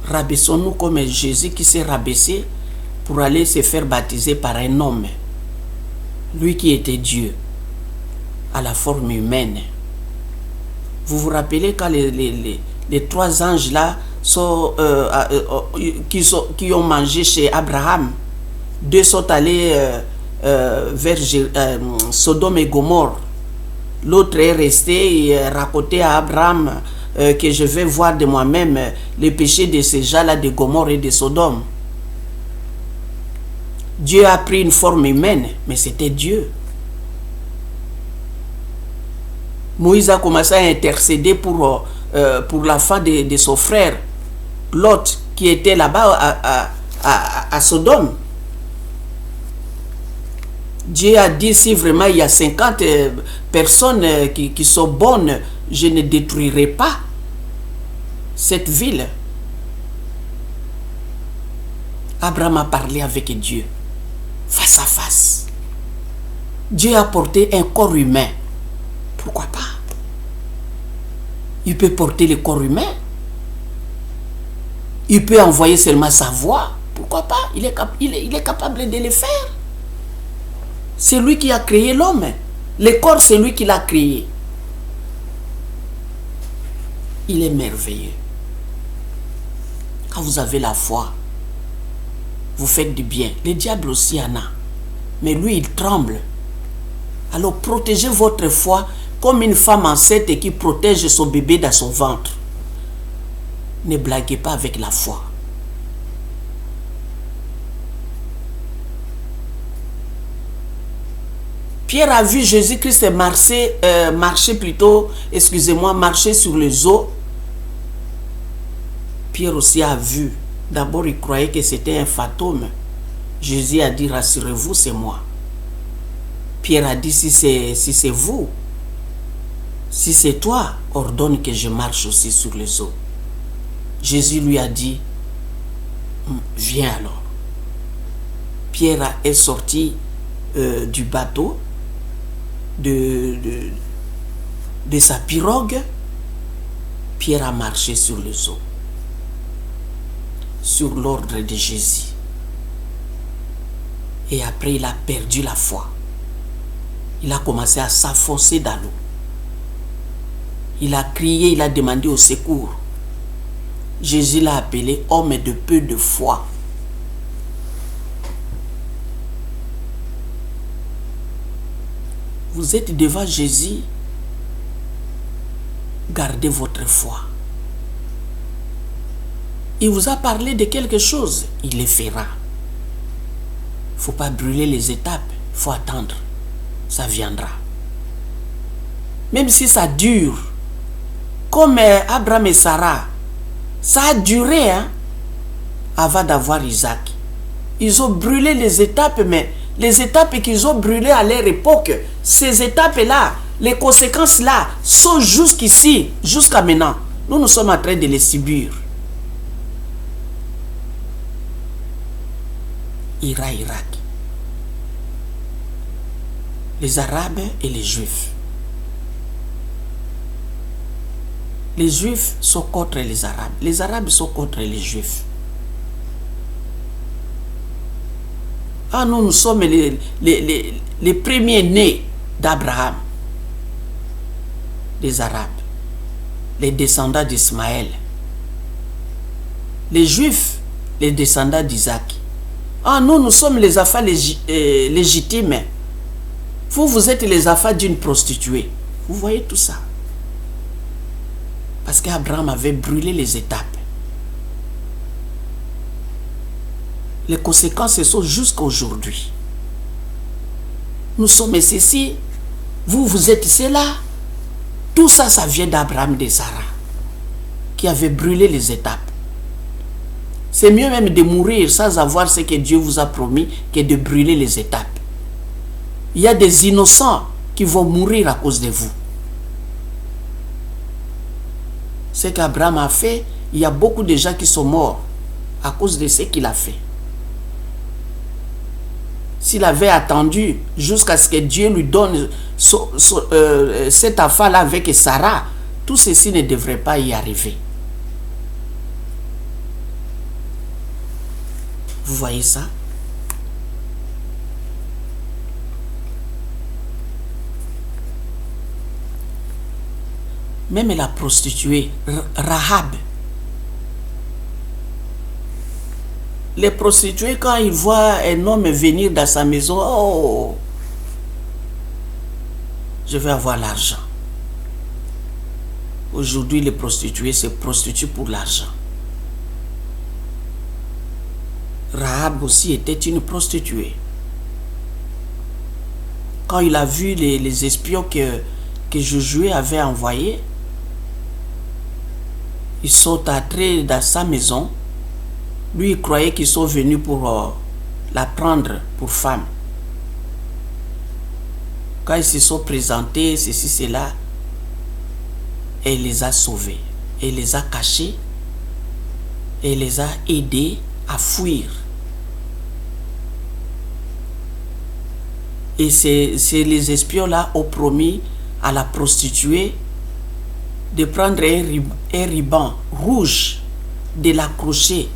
Rabaissons-nous comme Jésus qui s'est rabaissé pour aller se faire baptiser par un homme. Lui qui était Dieu, à la forme humaine. Vous vous rappelez quand les trois anges là sont, qui ont mangé chez Abraham, deux sont allés vers Sodome et Gomorrhe. L'autre est resté et raconté à Abraham que je vais voir de moi-même les péchés de ces gens-là de Gomorrhe et de Sodome. Dieu a pris une forme humaine, mais c'était Dieu. Moïse a commencé à intercéder pour la fin de son frère, Lot, qui était là-bas à Sodome. Dieu a dit, si vraiment il y a 50 personnes qui sont bonnes, je ne détruirai pas cette ville. Abraham a parlé avec Dieu, face à face. Dieu a porté un corps humain. Pourquoi pas? Il peut porter le corps humain. Il peut envoyer seulement sa voix. Pourquoi pas? Il est capable de le faire. C'est lui qui a créé l'homme. Le corps, c'est lui qui l'a créé. Il est merveilleux. Quand vous avez la foi, vous faites du bien. Le diable aussi en a. Mais lui, il tremble. Alors protégez votre foi comme une femme enceinte qui protège son bébé dans son ventre. Ne blaguez pas avec la foi. Pierre a vu Jésus-Christ marcher sur les eaux. Pierre aussi a vu. D'abord, il croyait que c'était un fantôme. Jésus a dit, rassurez-vous, c'est moi. Pierre a dit, si c'est vous, si c'est toi, ordonne que je marche aussi sur les eaux. Jésus lui a dit, viens alors. Pierre est sorti du bateau, de sa pirogue. Pierre a marché sur les eaux, sur l'ordre de Jésus. Et après, il a perdu la foi. Il a commencé à s'enfoncer dans l'eau. Il a crié, il a demandé au secours. Jésus l'a appelé homme de peu de foi. Vous êtes devant Jésus, gardez votre foi. Il vous a parlé de quelque chose, il le fera. Il ne faut pas brûler les étapes, il faut attendre, ça viendra. Même si ça dure, comme Abraham et Sarah, ça a duré avant d'avoir Isaac. Ils ont brûlé les étapes, mais les étapes qu'ils ont brûlées à leur époque, ces étapes-là, les conséquences-là, sont jusqu'ici, jusqu'à maintenant. Nous sommes en train de les subir. Irak. Les Arabes et les Juifs. Les Juifs sont contre les Arabes. Les Arabes sont contre les Juifs. Ah, nous sommes les premiers nés d'Abraham. Les Arabes. Les descendants d'Ismaël. Les Juifs, les descendants d'Isaac. Ah, nous sommes les enfants légitimes. Vous êtes les enfants d'une prostituée. Vous voyez tout ça. Parce qu'Abraham avait brûlé les étapes. Les conséquences sont jusqu'à aujourd'hui. Nous sommes ceci. Vous êtes cela. Tout ça, ça vient d'Abraham et Sarah, qui avaient brûlé les étapes. C'est mieux même de mourir sans avoir ce que Dieu vous a promis que de brûler les étapes. Il y a des innocents qui vont mourir à cause de vous. Ce qu'Abraham a fait, il y a beaucoup de gens qui sont morts à cause de ce qu'il a fait. S'il avait attendu jusqu'à ce que Dieu lui donne cet enfant-là avec Sarah, tout ceci ne devrait pas y arriver. Vous voyez ça? Même la prostituée, Rahab. Les prostituées, quand ils voient un homme venir dans sa maison, oh, je vais avoir l'argent. Aujourd'hui, les prostituées se prostituent pour l'argent. Rahab aussi était une prostituée. Quand il a vu les espions que Josué avait envoyés, ils sont entrés dans sa maison. Lui, il croyait qu'ils sont venus pour la prendre pour femme. Quand ils se sont présentés, ceci, cela, et il les a sauvés. Et il les a cachés. Et il les a aidés à fuir. Et c'est les espions-là ont promis à la prostituée de prendre un ruban rouge, de l'accrocher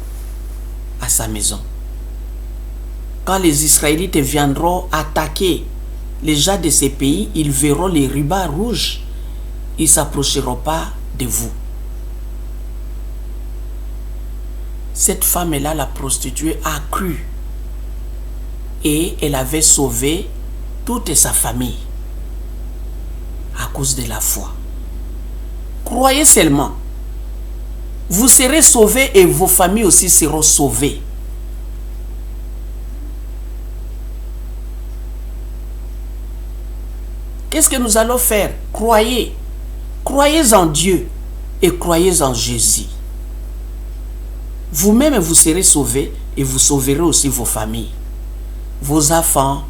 à sa maison. Quand les Israélites viendront attaquer les gens de ces pays, ils verront les rubans rouges. Ils ne s'approcheront pas de vous. Cette femme-là, la prostituée, a cru. Et elle avait sauvé toute sa famille à cause de la foi. Croyez seulement. Vous serez sauvés et vos familles aussi seront sauvées. Qu'est-ce que nous allons faire? Croyez. Croyez en Dieu et croyez en Jésus. Vous-même, vous serez sauvés et vous sauverez aussi vos familles. Vos enfants,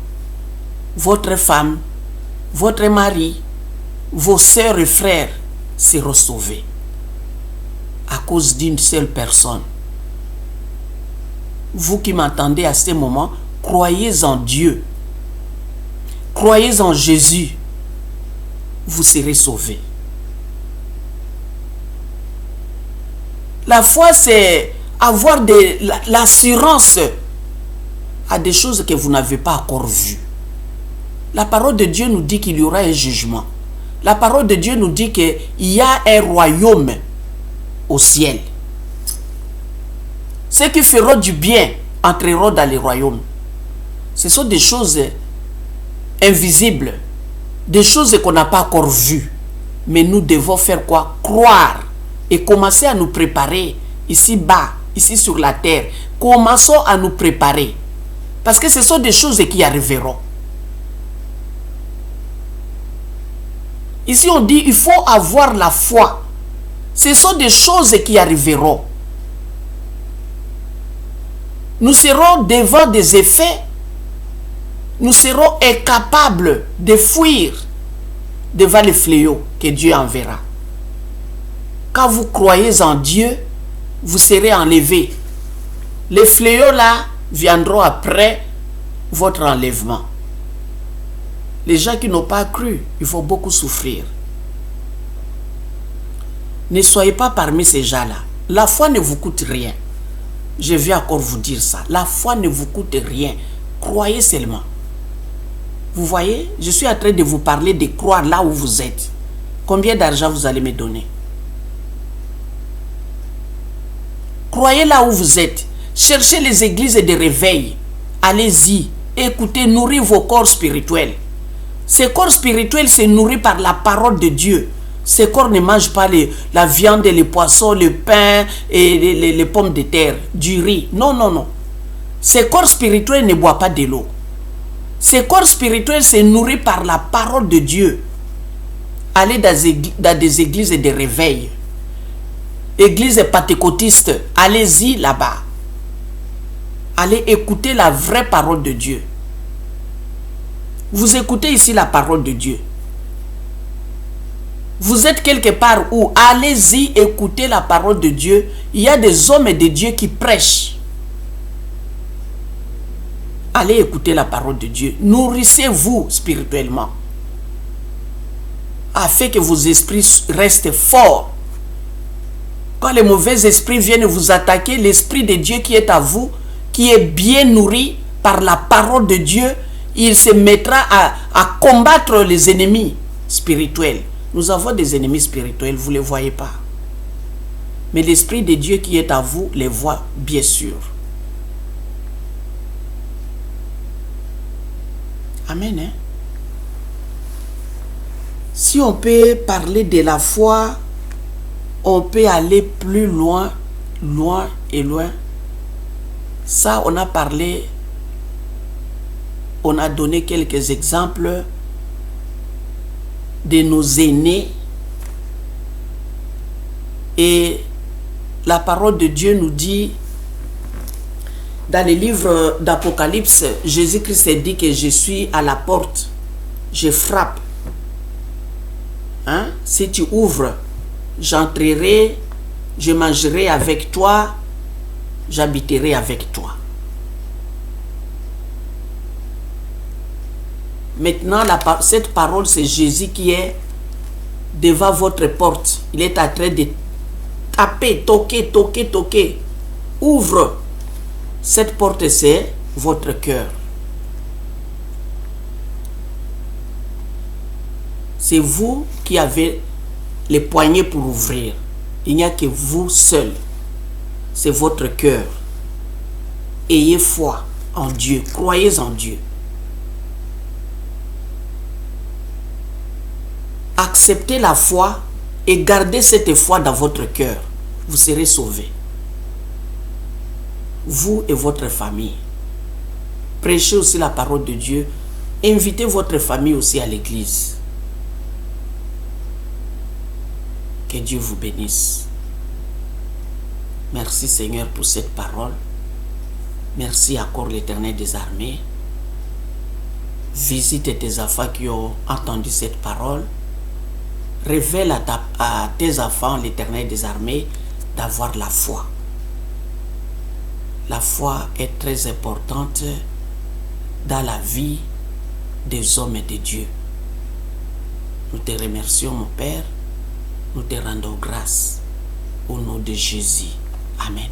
votre femme, votre mari, vos sœurs et frères seront sauvés à cause d'une seule personne. Vous qui m'entendez à ce moment, croyez en Dieu. Croyez en Jésus. Vous serez sauvés. La foi, c'est avoir l'assurance à des choses que vous n'avez pas encore vues. La parole de Dieu nous dit qu'il y aura un jugement. La parole de Dieu nous dit qu'il y a un royaume au ciel. Ceux qui feront du bien entreront dans les royaumes. Ce sont des choses invisibles, des choses qu'on n'a pas encore vues. Mais nous devons faire quoi? Croire et commencer à nous préparer ici-bas, ici sur la terre. Commençons à nous préparer. Parce que ce sont des choses qui arriveront. Ici on dit il faut avoir la foi. Ce sont des choses qui arriveront. Nous serons devant des effets. Nous serons incapables de fuir devant les fléaux que Dieu enverra. Quand vous croyez en Dieu, vous serez enlevés. Les fléaux là viendront après votre enlèvement. Les gens qui n'ont pas cru, il faut beaucoup souffrir. Ne soyez pas parmi ces gens-là. La foi ne vous coûte rien. Je vais encore vous dire ça. La foi ne vous coûte rien. Croyez seulement. Vous voyez, je suis en train de vous parler de croire là où vous êtes. Combien d'argent vous allez me donner? Croyez là où vous êtes. Cherchez les églises de réveil. Allez-y. Écoutez, nourrissez vos corps spirituels. Ces corps spirituels se nourrissent par la parole de Dieu. Ces corps ne mangent pas la viande, les poissons, le pain et les pommes de terre, du riz. Non, non, non. Ces corps spirituels ne boivent pas de l'eau. Ces corps spirituels se nourrissent par la parole de Dieu. Allez dans des églises de réveil. Église pentecôtiste, allez-y là-bas. Allez écouter la vraie parole de Dieu. Vous écoutez ici la parole de Dieu. Vous êtes quelque part où, allez-y écouter la parole de Dieu. Il y a des hommes de Dieu qui prêchent. Allez écouter la parole de Dieu. Nourrissez-vous spirituellement, afin que vos esprits restent forts. Quand les mauvais esprits viennent vous attaquer, l'esprit de Dieu qui est à vous, qui est bien nourri par la parole de Dieu, il se mettra à combattre les ennemis spirituels. Nous avons des ennemis spirituels, vous ne les voyez pas. Mais l'esprit de Dieu qui est à vous les voit bien sûr. Amen. Hein? Si on peut parler de la foi, on peut aller plus loin, loin et loin. Ça, on a parlé, on a donné quelques exemples de nos aînés. Et la parole de Dieu nous dit, dans le livre d'Apocalypse, Jésus-Christ dit que je suis à la porte, je frappe. Hein? Si tu ouvres, j'entrerai, je mangerai avec toi, j'habiterai avec toi. Maintenant, cette parole, c'est Jésus qui est devant votre porte. Il est en train de taper, toquer, toquer, toquer. Ouvre. Cette porte, c'est votre cœur. C'est vous qui avez les poignées pour ouvrir. Il n'y a que vous seul. C'est votre cœur. Ayez foi en Dieu. Croyez en Dieu. Acceptez la foi et gardez cette foi dans votre cœur. Vous serez sauvés. Vous et votre famille. Prêchez aussi la parole de Dieu. Invitez votre famille aussi à l'église. Que Dieu vous bénisse. Merci Seigneur pour cette parole. Merci encore l'Éternel des armées. Visite tes enfants qui ont entendu cette parole. Révèle à tes enfants, l'Éternel des armées, d'avoir la foi. La foi est très importante dans la vie des hommes et de Dieu. Nous te remercions, mon Père. Nous te rendons grâce au nom de Jésus. Amen.